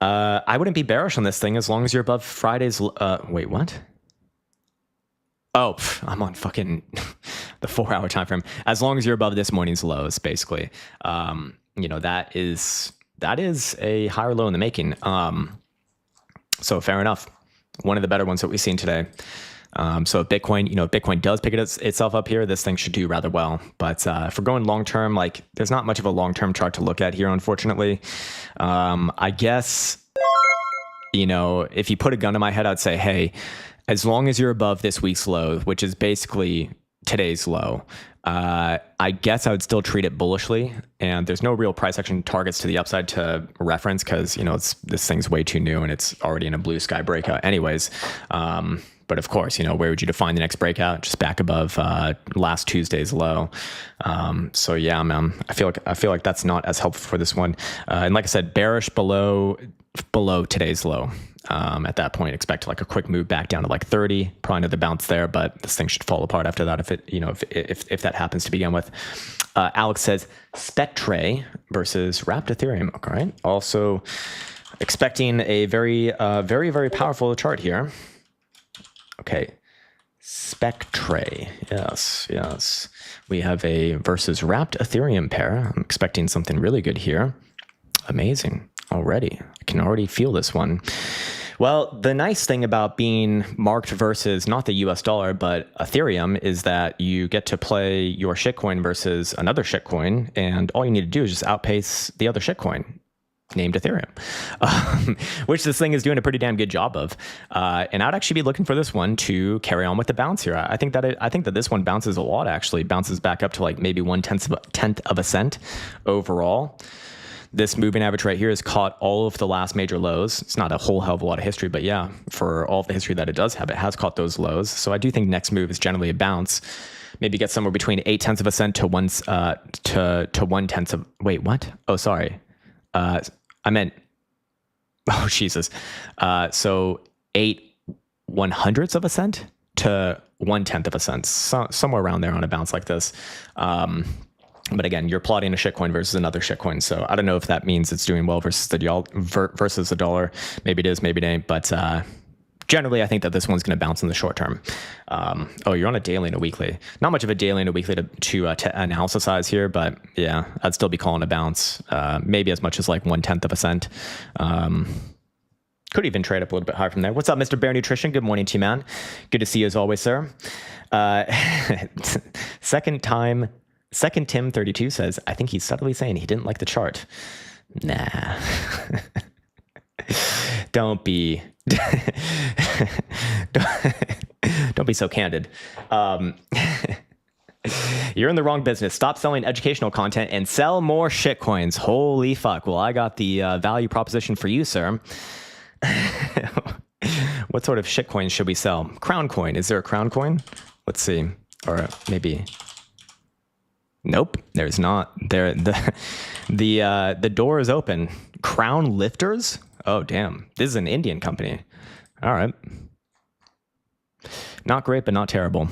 I wouldn't be bearish on this thing as long as you're above Friday's. Wait, what? Oh, I'm on fucking the 4-hour time frame. As long as you're above this morning's lows, basically, you know, that is that is a higher low in the making. So fair enough. One of the better ones that we've seen today. So if Bitcoin, if Bitcoin does pick itself up here, this thing should do rather well. But if we're going long term, like there's not much of a long term chart to look at here, unfortunately. I guess, if you put a gun to my head, I'd say, hey, as long as you're above this week's low, which is basically today's low, I guess I would still treat it bullishly. And there's no real price action targets to the upside to reference because, this thing's way too new and it's already in a blue sky breakout anyways. But of course, where would you define the next breakout? Just back above last Tuesday's low. So yeah, man, I feel like that's not as helpful for this one. And like I said, bearish below today's low. At that point, expect like a quick move back down to like 30. Probably another bounce there, but this thing should fall apart after that if that happens to begin with. Alex says Spectre versus Wrapped Ethereum. All right. Also expecting a very, very powerful chart here. Okay, Spectre, yes. We have a versus Wrapped Ethereum pair. I'm expecting something really good here. Amazing already. I can already feel this one. Well, the nice thing about being marked versus not the US dollar, but Ethereum is that you get to play your shitcoin versus another shitcoin, and all you need to do is just outpace the other shitcoin named Ethereum, which this thing is doing a pretty damn good job of. And I'd actually be looking for this one to carry on with the bounce here. I think that this one bounces a lot, actually. Bounces back up to like maybe 1/10 of a cent overall. This moving average right here has caught all of the last major lows. It's not a whole hell of a lot of history, but yeah, for all of the history that it does have, it has caught those lows. So I do think next move is generally a bounce. Maybe get somewhere between 0.8 of a cent to 1/10 of, wait, what? Oh, sorry. I meant, oh, Jesus. So 0.8 of a cent to 1/10 of a cent, somewhere around there on a bounce like this. But again, you're plotting a shitcoin versus another shitcoin. So I don't know if that means it's doing well versus the dollar. Maybe it is, maybe it ain't. But generally, I think that this one's going to bounce in the short term. Oh, you're on a daily and a weekly. Not much of a daily and a weekly to analysis size here, but yeah, I'd still be calling a bounce. Maybe as much as like 1/10 of a cent. Could even trade up a little bit higher from there. What's up, Mr. Bear Nutrition? Good morning to you, man. Good to see you as always, sir. Second Tim 32 says, I think he's subtly saying he didn't like the chart. Nah. Don't be so candid. You're in the wrong business. Stop selling educational content and sell more shitcoins. Holy fuck. Well, I got the value proposition for you, sir. What sort of shitcoins should we sell? Crown coin. Is there a crown coin? Let's see. Or maybe. Nope, there's not. The door is open. Crown lifters? Oh, damn. This is an Indian company. All right. Not great, but not terrible.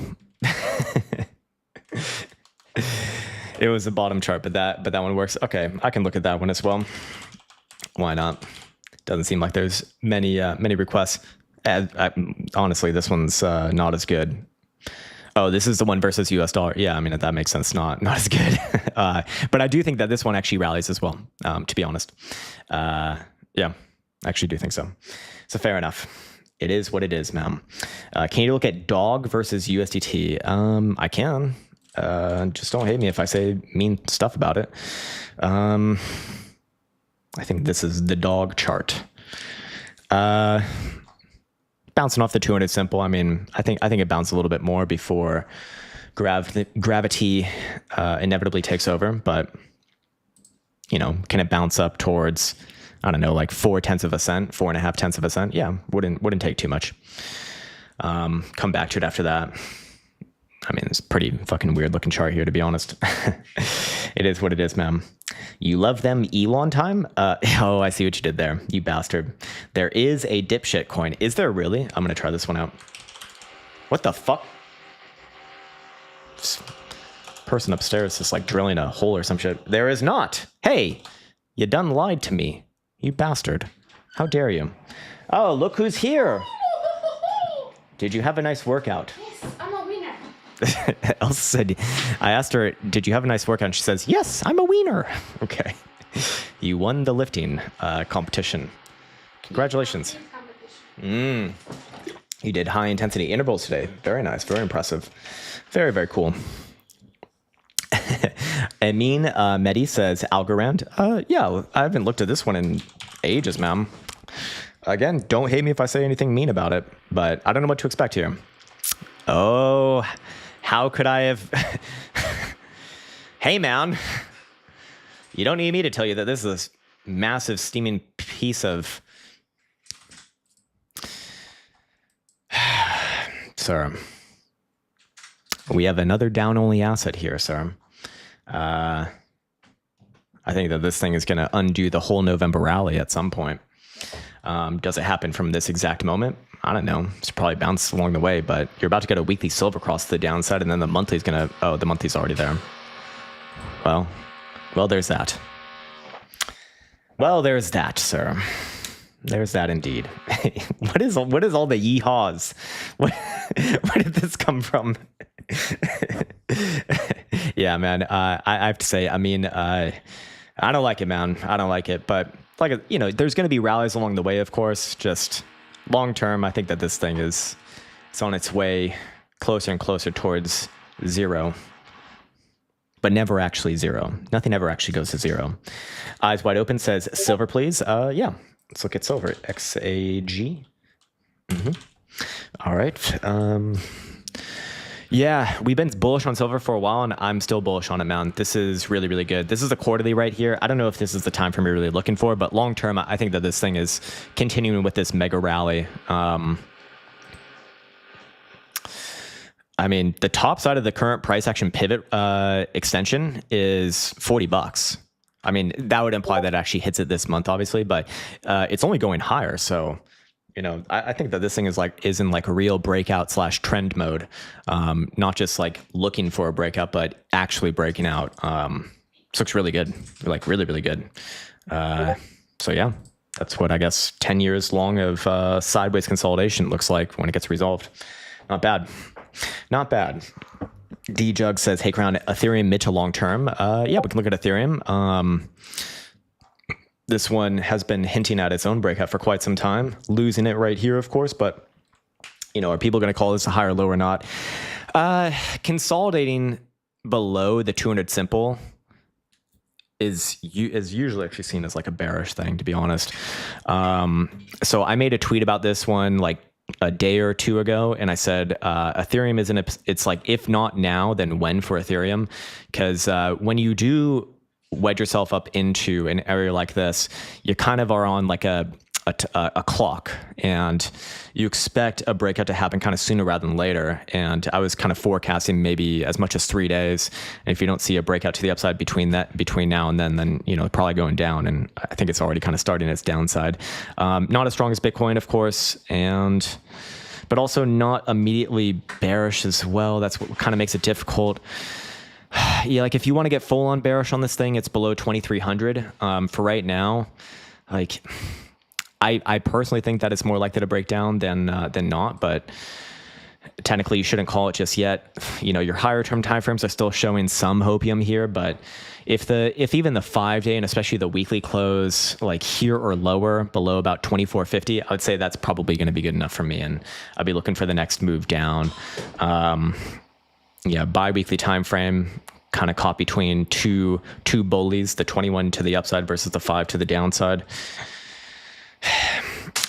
It was a bottom chart, but that one works. Okay, I can look at that one as well. Why not? Doesn't seem like there's many requests. Honestly, this one's not as good. Oh, this is the one versus US dollar. Yeah, I mean, that makes sense. Not as good. But I do think that this one actually rallies as well, to be honest. Yeah, I actually do think so. So fair enough. It is what it is, man. Can you look at DOG versus USDT? I can. Just don't hate me if I say mean stuff about it. I think this is the DOG chart. Bouncing off the 200 simple. I mean, I think it bounced a little bit more before gravity inevitably takes over. But can it bounce up towards, I don't know, like 0.4 of a cent, 4.5 of a cent? Yeah, wouldn't take too much. Come back to it after that. I mean, it's a pretty fucking weird looking chart here, to be honest. It is what it is, man. You love them Elon time? Oh, I see what you did there, you bastard. There is a dipshit coin. Is there really? I'm going to try this one out. What the fuck? This person upstairs is like drilling a hole or some shit. There is not. Hey, you done lied to me, you bastard. How dare you? Oh, look who's here. Did you have a nice workout? Yes, I'm a wiener. Elsa said, I asked her, did you have a nice workout? And she says, yes, I'm a wiener. Okay. You won the lifting competition. Congratulations. You did high intensity intervals today. Very nice. Very impressive. Very, very cool. Amin Mehdi says, Algorand. Yeah, I haven't looked at this one in ages, ma'am. Again, don't hate me if I say anything mean about it, but I don't know what to expect here. Oh, how could I have... Hey, man. You don't need me to tell you that this is a massive steaming piece of... Sir, we have another down-only asset here, sir. I think that this thing is going to undo the whole November rally at some point. Does it happen from this exact moment? I don't know. It's probably bounce along the way, but you're about to get a weekly silver cross to the downside, and then the monthly is going to... Oh, the monthly's already there. Well, there's that. Well, there's that, sir. There's that indeed. What is all the yeehaws? Where did this come from? Yeah, man. I have to say, I mean, I don't like it, man. I don't like it. But like, you know, there's going to be rallies along the way, of course. Just long term, I think that this thing it's on its way closer and closer towards zero. But never actually zero. Nothing ever actually goes to zero. Eyes Wide Open says, silver, please. Yeah. Let's look at silver. XAG. All right. Yeah, we've been bullish on silver for a while, and I'm still bullish on it, man. This is really, really good. This is a quarterly right here. I don't know if this is the time frame you're really looking for, but long term, I think that this thing is continuing with this mega rally. I mean, the top side of the current price action pivot extension is $40. I mean, that would imply that it actually hits it this month, obviously, but it's only going higher. So, you know, I think that this thing is in like a real breakout / trend mode, not just like looking for a breakout, but actually breaking out. This looks really good, like really, really good. So yeah, that's what I guess 10 years long of sideways consolidation looks like when it gets resolved. Not bad. Not bad. D-Jug says, hey, Crown, Ethereum mid to long term. Yeah, we can look at Ethereum. This one has been hinting at its own breakout for quite some time. Losing it right here, of course, but, you know, are people going to call this a high or low or not? Consolidating below the 200 simple is usually actually seen as like a bearish thing, to be honest. So I made a tweet about this one like a day or two ago, and I said Ethereum it's like, if not now, then when for Ethereum? Because when you do wedge yourself up into an area like this, you kind of are on like a clock, and you expect a breakout to happen kind of sooner rather than later. And I was kind of forecasting maybe as much as 3 days. And if you don't see a breakout to the upside between now and then, you know, probably going down. And I think it's already kind of starting its downside. Not as strong as Bitcoin, of course, but also not immediately bearish as well. That's what kind of makes it difficult. Yeah, like if you want to get full on bearish on this thing, it's below 2,300. For right now, like I personally think that it's more likely to break down than not, but technically you shouldn't call it just yet. You know, your higher term timeframes are still showing some hopium here, but if even the 5-day and especially the weekly close like here or lower below about 2450, I would say that's probably going to be good enough for me, and I'll be looking for the next move down. Yeah, bi-weekly time frame, kind of caught between two bullies, the 21 to the upside versus the 5 to the downside.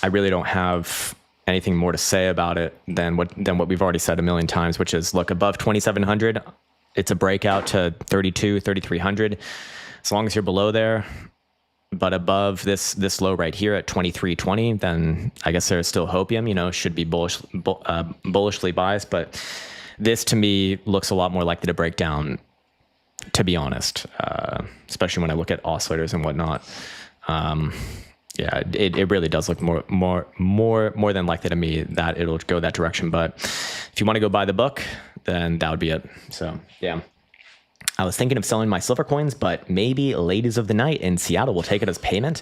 I really don't have anything more to say about it than what we've already said a million times, which is, look, above 2,700, it's a breakout to 3,300. As long as you're below there, but above this low right here at 2,320, then I guess there's still hopium. You know, should be bullishly biased, but this to me looks a lot more likely to break down, to be honest, especially when I look at oscillators and whatnot. Yeah, it really does look more than likely to me that it'll go that direction. But if you want to go buy the book, then that would be it. So yeah, I was thinking of selling my silver coins, but maybe ladies of the night in Seattle will take it as payment.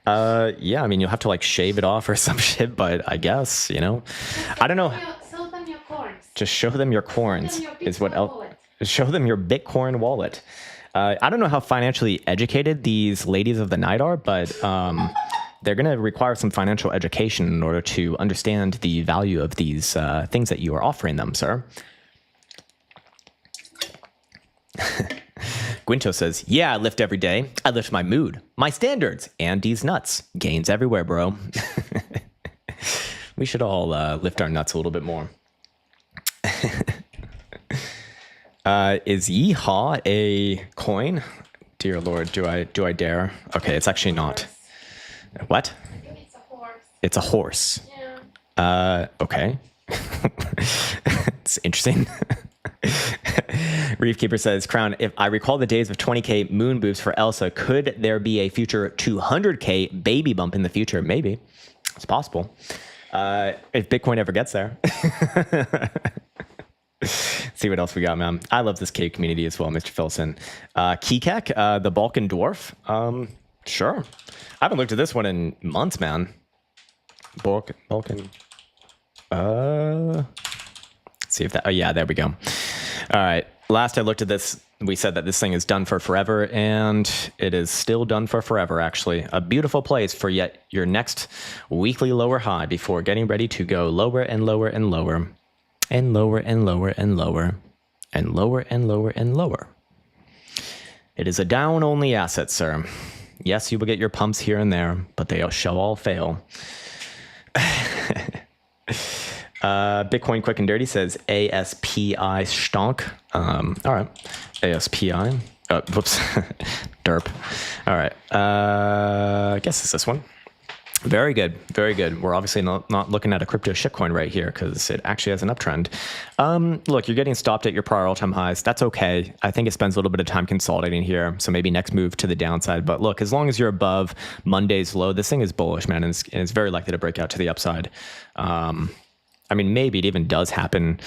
Yeah, I mean, you'll have to like shave it off or some shit, but I guess, you know, I don't know. Show them your corns. Just show them your corns is what else. Show them your Bitcoin wallet. I don't know how financially educated these ladies of the night are, but they're going to require some financial education in order to understand the value of these things that you are offering them, sir. Gwinto says, yeah, I lift every day. I lift my mood, my standards, and these nuts. Gains everywhere, bro. We should all lift our nuts a little bit more. Is yeehaw a coin? Dear Lord, do I dare? Okay, it's actually not. What? It's a horse. It's a horse. Yeah. Okay. It's interesting. Reefkeeper says, Crown, if I recall the days of 20K moon boosts for Elsa, could there be a future 200K baby bump in the future? Maybe. It's possible. If Bitcoin ever gets there. See what else we got, man. I love this cave community as well, Mr. Filson. Kekek, the Balkan Dwarf. Sure. I haven't looked at this one in months, man. Balkan. Let's see if that... Oh, yeah, there we go. All right. Last I looked at this, we said that this thing is done for forever, and it is still done for forever, actually. A beautiful place for yet your next weekly lower high before getting ready to go lower and lower and lower, and lower and lower and lower, and lower and lower and lower. It is a down-only asset, sir. Yes, you will get your pumps here and there, but they shall all fail. Bitcoin Quick and Dirty says ASPI stonk. All right. ASPI. Whoops. Derp. All right. I guess it's this one. Very good. Very good. We're obviously not looking at a crypto shitcoin right here because it actually has an uptrend. Look, you're getting stopped at your prior all-time highs. That's okay. I think it spends a little bit of time consolidating here. So maybe next move to the downside. But look, as long as you're above Monday's low, this thing is bullish, man. And it's very likely to break out to the upside. I mean, maybe it even does happen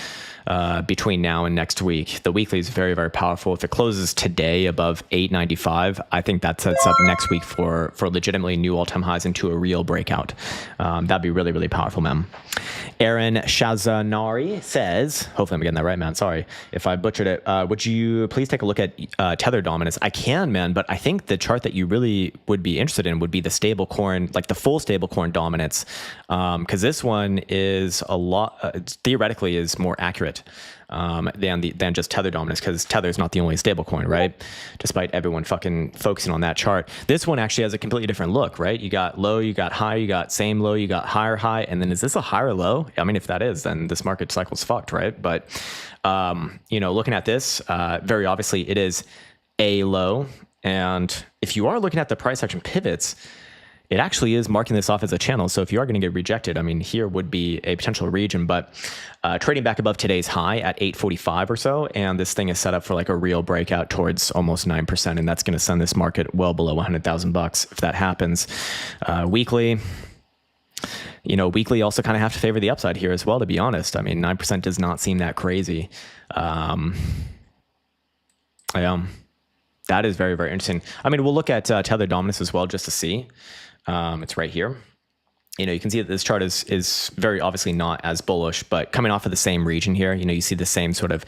between now and next week. The weekly is very, very powerful. If it closes today above 895, I think that sets up next week for legitimately new all-time highs into a real breakout. That'd be really, really powerful, man. Aaron Shazanari says, hopefully I'm getting that right, man. Sorry if I butchered it. Would you please take a look at Tether dominance? I can, man, but I think the chart that you really would be interested in would be the stable coin, like the full stable coin dominance, because this one is a lot, theoretically is more accurate than just Tether dominance, because Tether is not the only stable coin, right? Despite everyone fucking focusing on that chart. This one actually has a completely different look, right? You got low, you got high, you got same low, you got higher high, and then is this a higher low? I mean, if that is, then this market cycle's fucked, right? But, you know, looking at this, very obviously it is a low. And if you are looking at the price action pivots, it actually is marking this off as a channel. So if you are going to get rejected, I mean, here would be a potential region, but trading back above today's high at 845 or so. And this thing is set up for like a real breakout towards almost 9%. And that's going to send this market well below 100,000 bucks if that happens. Weekly, you know, weekly also kind of have to favor the upside here as well, to be honest. I mean, 9% does not seem that crazy. That is very, very interesting. I mean, we'll look at Tether dominance as well just to see. It's right here. You know, you can see that this chart is very obviously not as bullish, but coming off of the same region here, you know, you see the same sort of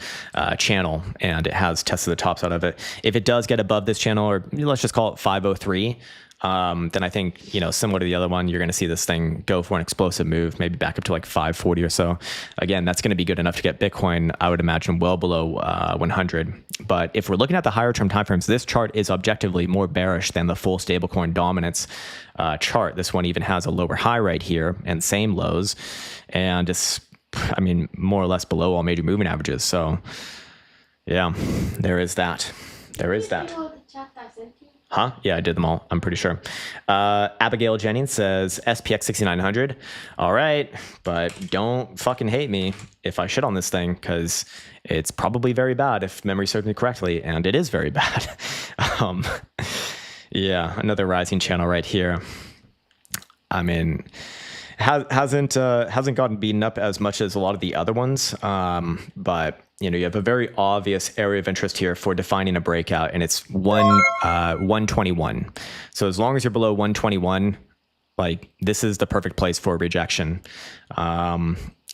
channel, and it has tested the tops out of it. If it does get above this channel, or let's just call it 503, then I think, you know, similar to the other one, you're going to see this thing go for an explosive move, maybe back up to like 540 or so. Again, that's going to be good enough to get Bitcoin, I would imagine, well below 100. But if we're looking at the higher term timeframes, this chart is objectively more bearish than the full stablecoin dominance chart. This one even has a lower high right here and same lows, and it's, I mean, more or less below all major moving averages. So yeah, there is that. There is that. Huh? Yeah, I did them all, I'm pretty sure. Abigail Jennings says SPX 6900. All right, but don't fucking hate me if I shit on this thing, because it's probably very bad if memory serves me correctly, and it is very bad. Yeah, another rising channel right here. I mean, hasn't gotten beaten up as much as a lot of the other ones, but you know, you have a very obvious area of interest here for defining a breakout, and it's 121. So as long as you're below 121, like, this is the perfect place for rejection.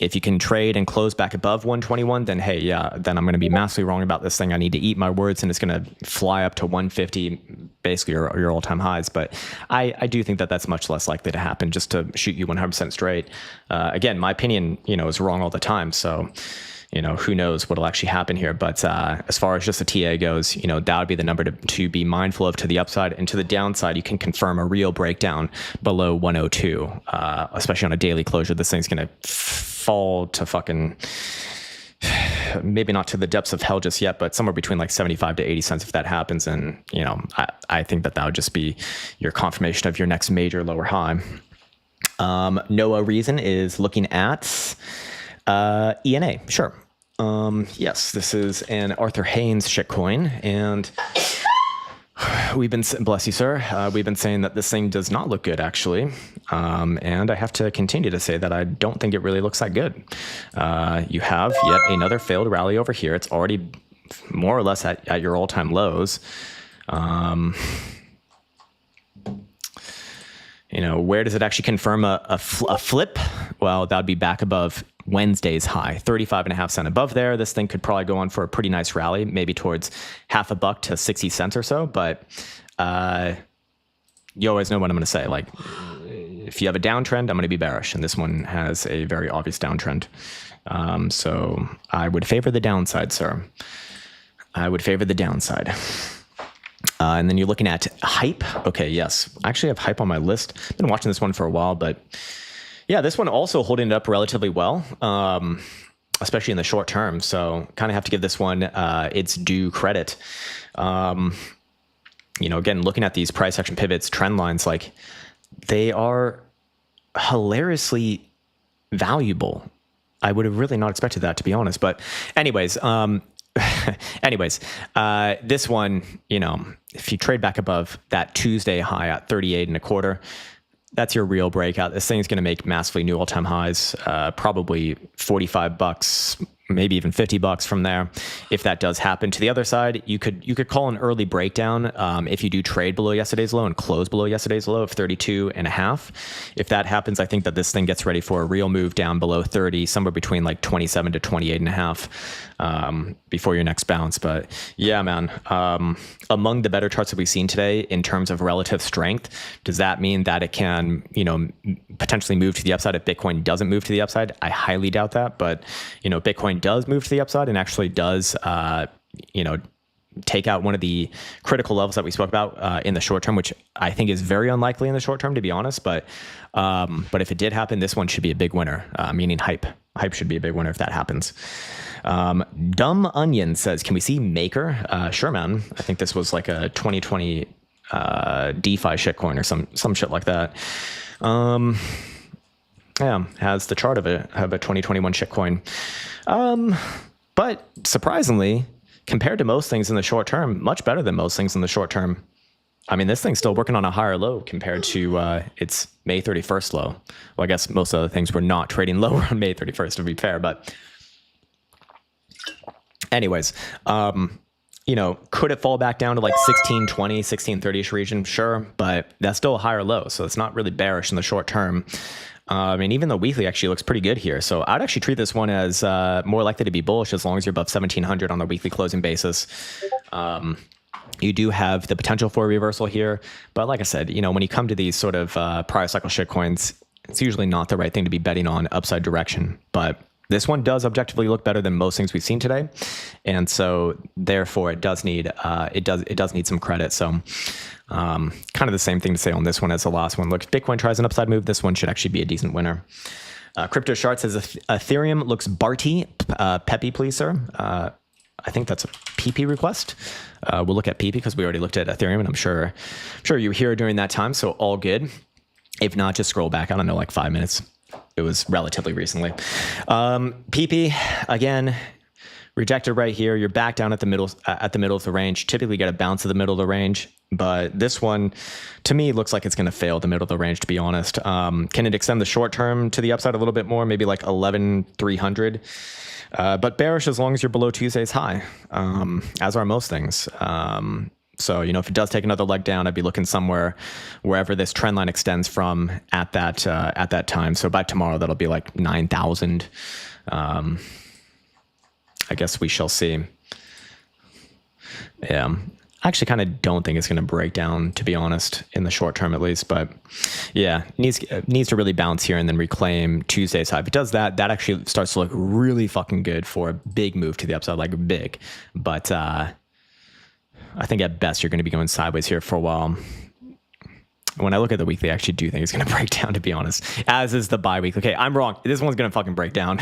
If you can trade and close back above 121, then hey, yeah, then I'm going to be massively wrong about this thing. I need to eat my words, and it's going to fly up to 150, basically your all-time highs. But I do think that that's much less likely to happen. Just to shoot you 100% straight. Again, my opinion, is wrong all the time. So, who knows what'll actually happen here. But as far as just the TA goes, that would be the number to be mindful of to the upside. And to the downside, you can confirm a real breakdown below 102, especially on a daily closure. This thing's going to fall to fucking, maybe not to the depths of hell just yet, but somewhere between like 75 to 80 cents if that happens. And, I think that would just be your confirmation of your next major lower high. Noah Reason is looking at ENA. Sure. Yes, this is an Arthur Haynes shitcoin, and we've been, bless you, sir. We've been saying that this thing does not look good, actually. And I have to continue to say that I don't think it really looks that good. You have yet another failed rally over here. It's already more or less at your all-time lows. Where does it actually confirm a flip? Well, that would be back above Wednesday's high, 35.5 cents above there. This thing could probably go on for a pretty nice rally, maybe towards half a buck to 60 cents or so. But you always know what I'm going to say. Like, if you have a downtrend, I'm going to be bearish. And this one has a very obvious downtrend. So I would favor the downside, sir. I would favor the downside. And then you're looking at hype. Okay, yes. I actually have hype on my list. I've been watching this one for a while, but yeah, this one also holding it up relatively well, especially in the short term. So kind of have to give this one its due credit. Again, looking at these price action pivots, trend lines, like they are hilariously valuable. I would have really not expected that, to be honest. But anyways, this one, if you trade back above that Tuesday high at 38.25, that's your real breakout. This thing's going to make massively new all-time highs, probably $45, maybe even $50 from there. If that does happen, to the other side, you could call an early breakdown if you do trade below yesterday's low and close below yesterday's low of 32.5. If that happens, I think that this thing gets ready for a real move down below 30, somewhere between like 27 to 28.5 before your next bounce. But yeah, man, among the better charts that we've seen today in terms of relative strength, does that mean that it can, potentially move to the upside if Bitcoin doesn't move to the upside? I highly doubt that, but Bitcoin does move to the upside and actually does, take out one of the critical levels that we spoke about in the short term, which I think is very unlikely in the short term, to be honest. But if it did happen, this one should be a big winner, meaning hype. Hype should be a big winner if that happens. Dumb Onion says, can we see Maker? Sure, man. I think this was like a 2020 DeFi shitcoin or some shit like that. Yeah, has the chart of a 2021 shitcoin. But surprisingly, compared to most things in the short term, much better than most things in the short term. I mean, this thing's still working on a higher low compared to its May 31st low. Well, I guess most other things were not trading lower on May 31st, to be fair. But anyways, could it fall back down to like 1620, 1630-ish region? Sure, but that's still a higher low, so it's not really bearish in the short term. And even the weekly actually looks pretty good here. So I'd actually treat this one as more likely to be bullish as long as you're above 1700 on the weekly closing basis. You do have the potential for a reversal here. But like I said, when you come to these sort of prior cycle shitcoins, it's usually not the right thing to be betting on upside direction. But this one does objectively look better than most things we've seen today. And so therefore it does need some credit. So kind of the same thing to say on this one as the last one. Look, if Bitcoin tries an upside move, this one should actually be a decent winner. Crypto Shard says Ethereum looks Barty. Peppy, please, sir. I think that's a PP request. We'll look at PP because we already looked at Ethereum, and I'm sure you were here during that time, so all good. If not, just scroll back. I don't know, like 5 minutes. It was relatively recently. PP again. Rejected right here. You're back down at the middle of the range. Typically get a bounce at the middle of the range, but this one, to me, looks like it's going to fail the middle of the range, to be honest. Can it extend the short term to the upside a little bit more? Maybe like 11,300. But bearish as long as you're below Tuesday's high, as are most things. So, you know, if it does take another leg down, I'd be looking somewhere wherever this trend line extends from at that time. So by tomorrow, that'll be like 9,000. I guess we shall see. Yeah. I actually kind of don't think it's going to break down, to be honest, in the short term at least. But yeah, needs to really bounce here and then reclaim Tuesday's high. If it does that, that actually starts to look really fucking good for a big move to the upside, like big. But I think at best you're going to be going sideways here for a while. When I look at the weekly, I actually do think it's going to break down, to be honest, as is the bi-weekly. Okay, I'm wrong. This one's going to fucking break down.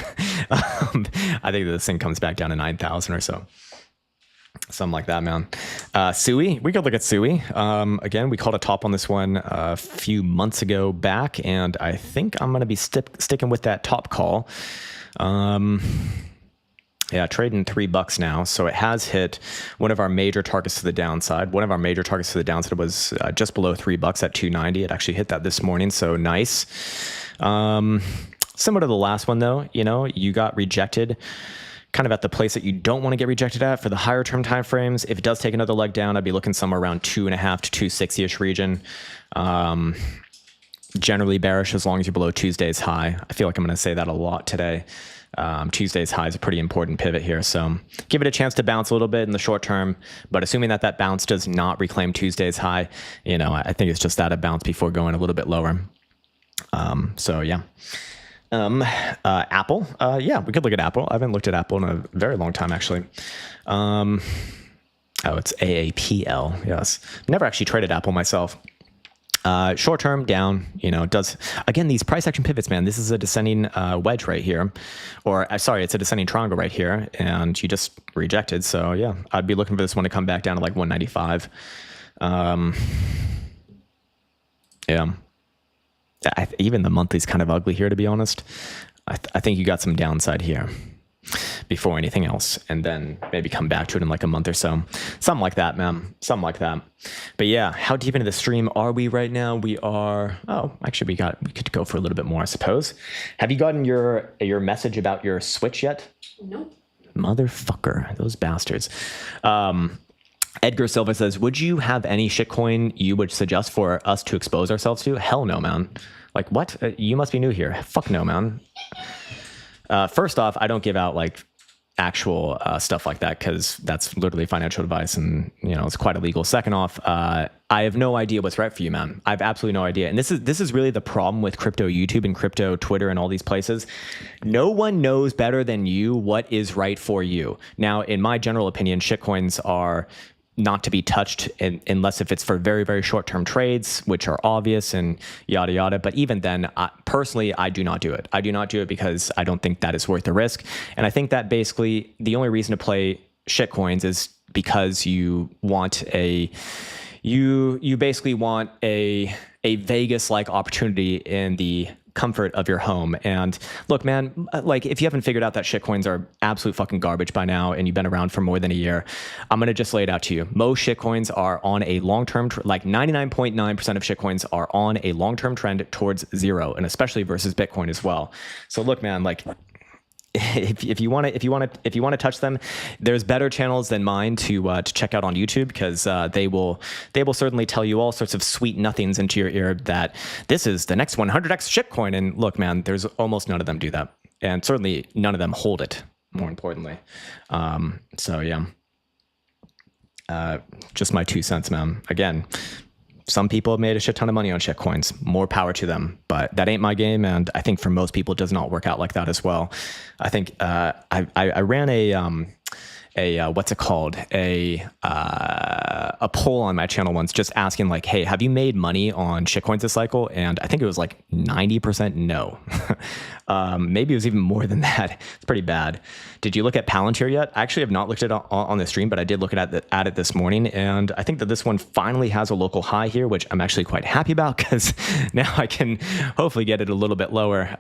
I think that this thing comes back down to 9,000 or so. Something like that, man. SUI, we could look at SUI. Again, we called a top on this one a few months ago back, and I think I'm going to be sticking with that top call. Yeah, trading $3 now. So it has hit one of our major targets to the downside. One of our major targets to the downside was just below $3 at 290. It actually hit that this morning, so nice. Similar to the last one, though, you know, you got rejected kind of at the place that you don't want to get rejected at for the higher term timeframes. If it does take another leg down, I'd be looking somewhere around 2.5 to 260-ish region. Generally bearish as long as you're below Tuesday's high. I feel like I'm going to say that a lot today. Tuesday's high is a pretty important pivot here. So give it a chance to bounce a little bit in the short term, but assuming that that bounce does not reclaim Tuesday's high, you know, I think it's just that a bounce before going a little bit lower. So yeah. Apple. Yeah, we could look at Apple. I haven't looked at Apple in a very long time, actually. Oh, it's AAPL. Yes. Never actually traded Apple myself. Short term down, you know, it does, again, these price action pivots, man, this is a descending wedge right here, or sorry, it's a descending triangle right here, and you just rejected. So yeah, I'd be looking for this one to come back down to like 195. Yeah. Even the monthly's kind of ugly here, to be honest. I think you got some downside here before anything else, and then maybe come back to it in like a month or so. Something like that, man. Something like that. But yeah, how deep into the stream are we right now? We are, oh, actually we could go for a little bit more, I suppose. Have you gotten your message about your switch yet? Nope. Motherfucker, those bastards. Edgar Silva says, would you have any shitcoin you would suggest for us to expose ourselves to? Hell no, man. Like, what? You must be new here. Fuck no, man. First off, I don't give out like actual stuff like that because that's literally financial advice and, you know, it's quite illegal. Second off, I have no idea what's right for you, man. I have absolutely no idea. And this is really the problem with crypto YouTube and crypto Twitter and all these places. No one knows better than you what is right for you. Now, in my general opinion, shitcoins are not to be touched unless if it's for very, very short-term trades, which are obvious and yada, yada. But even then, personally, I do not do it. I do not do it because I don't think that is worth the risk. And I think that basically the only reason to play shitcoins is because you want you basically want a Vegas-like opportunity in the comfort of your home. And look, man, like if you haven't figured out that shitcoins are absolute fucking garbage by now and you've been around for more than a year, I'm going to just lay it out to you. Most shitcoins are on a long-term, like 99.9% of shitcoins are on a long-term trend towards zero, and especially versus Bitcoin as well. So look, man, like if you want to touch them, there's better channels than mine to check out on YouTube because they will certainly tell you all sorts of sweet nothings into your ear that this is the next 100x shitcoin. And look, man, there's almost none of them do that, and certainly none of them hold it. More importantly, so yeah, just my 2 cents, man. Again, some people have made a shit ton of money on shitcoins. More power to them, but that ain't my game. And I think for most people, it does not work out like that as well. I think I ran a what's it called? A poll on my channel once, just asking like, hey, have you made money on shitcoins this cycle? And I think it was like 90% no. Maybe it was even more than that. It's pretty bad. Did you look at Palantir yet? I actually have not looked at it on the stream, but I did look at it this morning. And I think that this one finally has a local high here, which I'm actually quite happy about because now I can hopefully get it a little bit lower.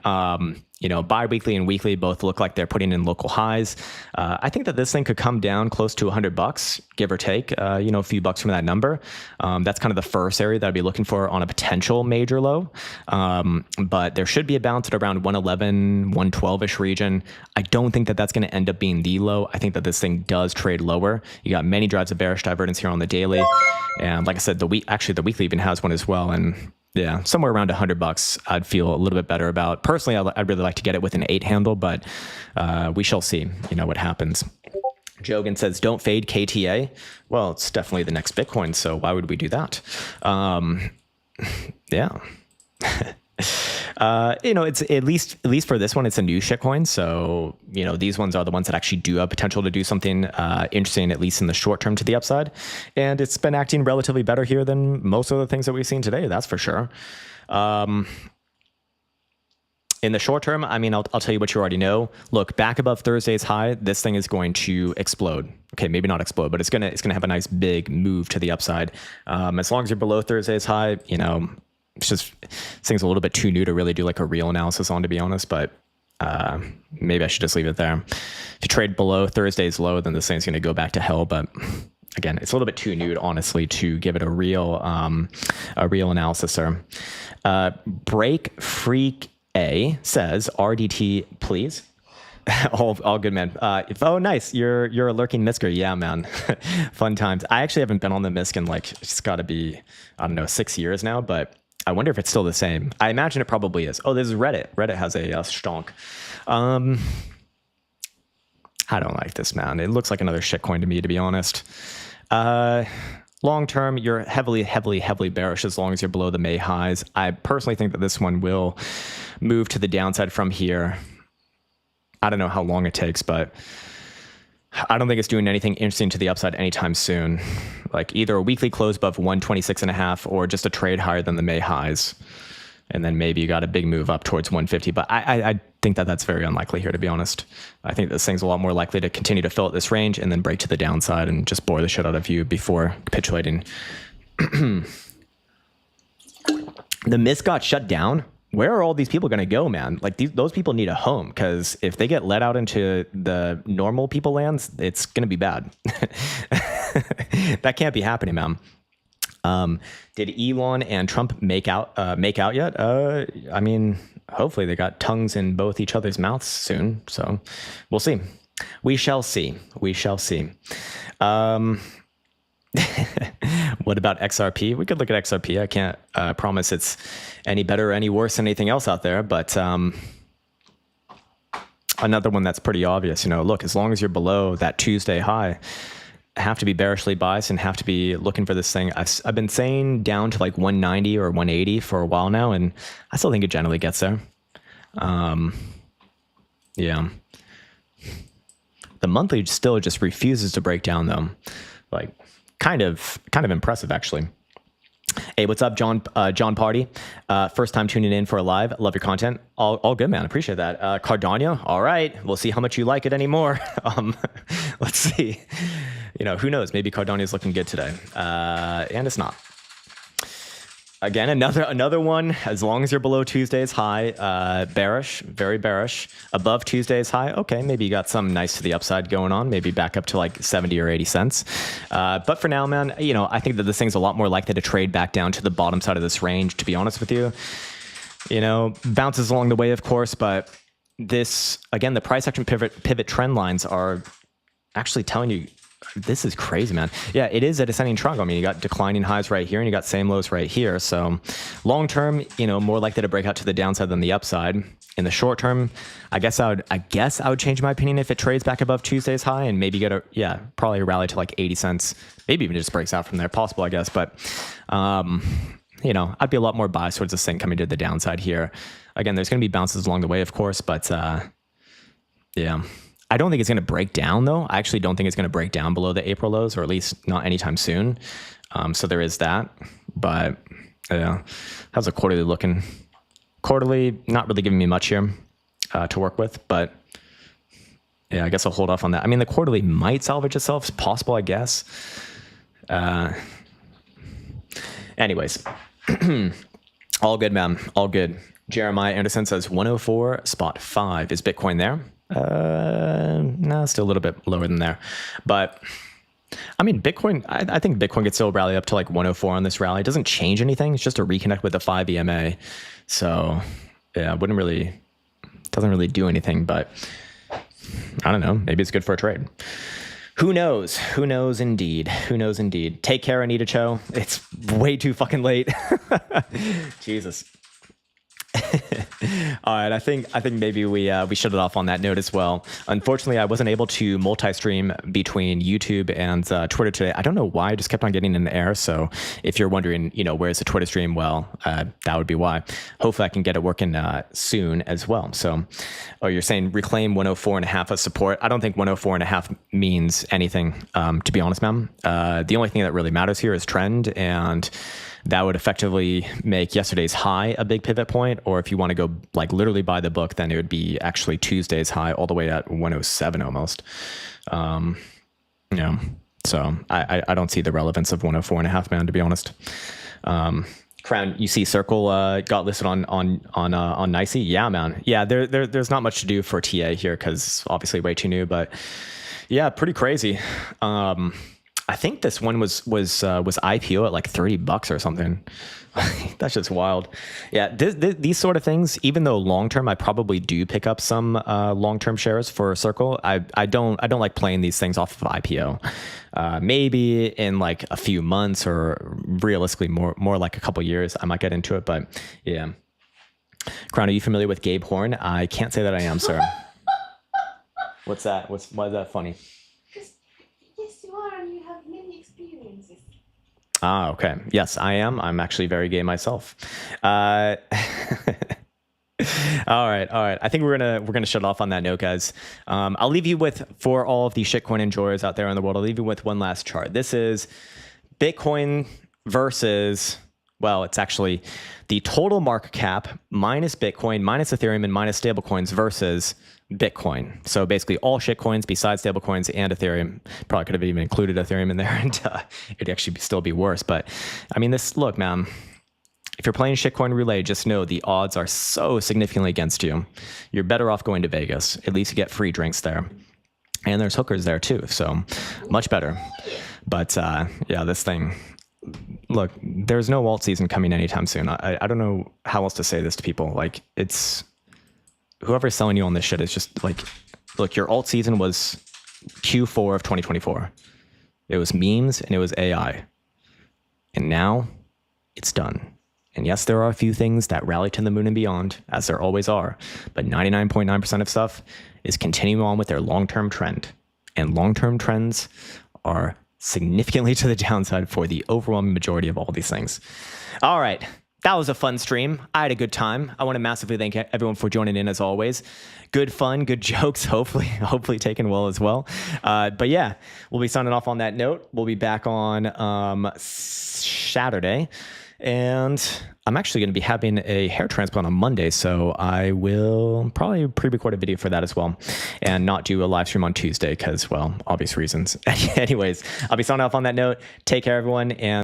You know, bi-weekly and weekly both look like they're putting in local highs. I think that this thing could come down close to $100, give or take, you know, a few bucks from that number. That's kind of the first area that I'd be looking for on a potential major low. But there should be a bounce at around 111 111, 112-ish region. I don't think that that's going to end up being the low. I think that this thing does trade lower. You got many drives of bearish divergence here on the daily. And like I said, the weekly even has one as well. And yeah, somewhere around $100, I'd feel a little bit better about. Personally, I'd really like to get it with an 8 handle, but we shall see, what happens. Jogan says, don't fade KTA. Well, it's definitely the next Bitcoin, so why would we do that? Yeah. It's at least for this one, it's a new shitcoin. So, these ones are the ones that actually do have potential to do something interesting, at least in the short term, to the upside. And it's been acting relatively better here than most of the things that we've seen today. That's for sure. In the short term, I'll tell you what you already know. Look, back above Thursday's high, this thing is going to explode. Okay, maybe not explode, but it's gonna have a nice big move to the upside. As long as you're below Thursday's high, it's just, this thing's a little bit too new to really do like a real analysis on, to be honest, but maybe I should just leave it there. If you trade below Thursday's low, then this thing's going to go back to hell. But again, it's a little bit too new, honestly, to give it a real analysis there. Break Freak A says, RDT, please. all good, man. Oh, nice. You're a lurking Misker. Yeah, man. Fun times. I actually haven't been on the Misk in it's got to be, 6 years now, but I wonder if it's still the same. I imagine it probably is. Oh, this is Reddit. Reddit has a stonk. I don't like this, man. It looks like another shitcoin to me, to be honest. Long term, you're heavily bearish as long as you're below the May highs. I personally think that this one will move to the downside from here. I don't know how long it takes, but I don't think it's doing anything interesting to the upside anytime soon. Like either a weekly close above 126.5 or just a trade higher than the May highs. And then maybe you got a big move up towards 150. But I think that that's very unlikely here, to be honest. I think this thing's a lot more likely to continue to fill at this range and then break to the downside and just bore the shit out of you before capitulating. The Misk got shut down. Where are all these people going to go, man? Like those people need a home, because if they get let out into the normal people lands, it's going to be bad. That can't be happening, man. Did Elon and Trump make out yet? Hopefully they got tongues in both each other's mouths soon. So we'll see. We shall see. We shall see. What about XRP? We could look at XRP. I can't promise it's any better or any worse than anything else out there, but another one that's pretty obvious. Look, as long as you're below that Tuesday high, have to be bearishly biased and have to be looking for this thing. I've been saying down to like 190 or 180 for a while now, and I still think it generally gets there. Yeah. The monthly still just refuses to break down, though. Like, kind of impressive, actually. Hey, what's up, John Party? First time tuning in for a live. Love your content. All good, man. Appreciate that. Cardano. All right. We'll see how much you like it anymore. Let's see. Who knows? Maybe Cardano is looking good today. And it's not. Again, another one. As long as you're below Tuesday's high, bearish, very bearish. Above Tuesday's high, okay, maybe you got something nice to the upside going on. Maybe back up to like 70 or 80 cents. But for now, man, I think that this thing's a lot more likely to trade back down to the bottom side of this range, to be honest with you. Bounces along the way, of course, but this, again, the price action pivot trend lines are actually telling you, this is crazy, man. Yeah, it is a descending triangle. You got declining highs right here and you got same lows right here. So long term, more likely to break out to the downside than the upside. In the short term, I guess I would change my opinion if it trades back above Tuesday's high and maybe get probably a rally to like 80 cents. Maybe even just breaks out from there. Possible, I guess. But, I'd be a lot more biased towards this thing coming to the downside here. Again, there's going to be bounces along the way, of course, but yeah. I don't think it's going to break down, though. I actually don't think it's going to break down below the April lows, or at least not anytime soon. So there is that. But yeah, how's the quarterly looking? Quarterly, not really giving me much here to work with. But yeah, I guess I'll hold off on that. The quarterly might salvage itself. It's possible, I guess. Anyways, all good, man. All good. Jeremiah Anderson says 104.5. Is Bitcoin there? No, still a little bit lower than there. But Bitcoin, I think Bitcoin could still rally up to like 104 on this rally. It doesn't change anything. It's just a reconnect with the 5 EMA. So yeah, wouldn't really doesn't really do anything, but I don't know. Maybe it's good for a trade. Who knows? Who knows indeed? Who knows indeed? Take care, Anita Cho. It's way too fucking late. Jesus. All right, I think maybe we shut it off on that note as well. Unfortunately, I wasn't able to multi-stream between YouTube and Twitter today. I don't know why. I just kept on getting in the error. So if you're wondering, where's the Twitter stream? Well, that would be why. Hopefully, I can get it working soon as well. So, you're saying reclaim 104.5 as support? I don't think 104.5 means anything, to be honest, ma'am. The only thing that really matters here is trend, and that would effectively make yesterday's high a big pivot point. Or if you want to go like literally by the book, then it would be actually Tuesday's high all the way at 107 almost. So I don't see the relevance of 104.5, man, to be honest. Crown, you see Circle got listed on NYSE. Yeah, man. Yeah, there's not much to do for TA here because obviously way too new, but yeah, pretty crazy. I think this one was IPO at like $30 or something. That's just wild. Yeah, these sort of things, even though long term, I probably do pick up some long term shares for Circle. I don't like playing these things off of IPO. Maybe in like a few months, or realistically more like a couple years, I might get into it. But yeah, Crown, are you familiar with Gabe Horn? I can't say that I am, sir. What's that? Why is that funny? Yes, you are, and you have many experiences. Ah, okay. Yes, I am. I'm actually very gay myself. All right. I think we're gonna shut off on that note, guys. I'll leave you with, for all of the shitcoin enjoyers out there in the world, I'll leave you with one last chart. This is Bitcoin versus, well, it's actually the total market cap minus Bitcoin, minus Ethereum, and minus stablecoins versus Bitcoin. So basically all shitcoins besides stablecoins and Ethereum. Probably could have even included Ethereum in there, and it'd actually still be worse. But I mean, look, man, if you're playing shitcoin roulette, just know the odds are so significantly against you. You're better off going to Vegas. At least you get free drinks there. And there's hookers there too, so much better. But yeah, this thing, look, there's no alt season coming anytime soon. I don't know how else to say this to people. Like, it's, whoever's selling you on this shit is just like, look, your alt season was Q4 of 2024. It was memes and it was AI. And now it's done. And yes, there are a few things that rally to the moon and beyond, as there always are, but 99.9% of stuff is continuing on with their long-term trend. And long-term trends are significantly to the downside for the overwhelming majority of all these things. All right. That was a fun stream. I had a good time. I want to massively thank everyone for joining in as always. Good fun, good jokes, hopefully taken well as well. But yeah, we'll be signing off on that note. We'll be back on Saturday. And I'm actually going to be having a hair transplant on Monday, so I will probably pre-record a video for that as well and not do a live stream on Tuesday because, well, obvious reasons. Anyways, I'll be signing off on that note. Take care, everyone, and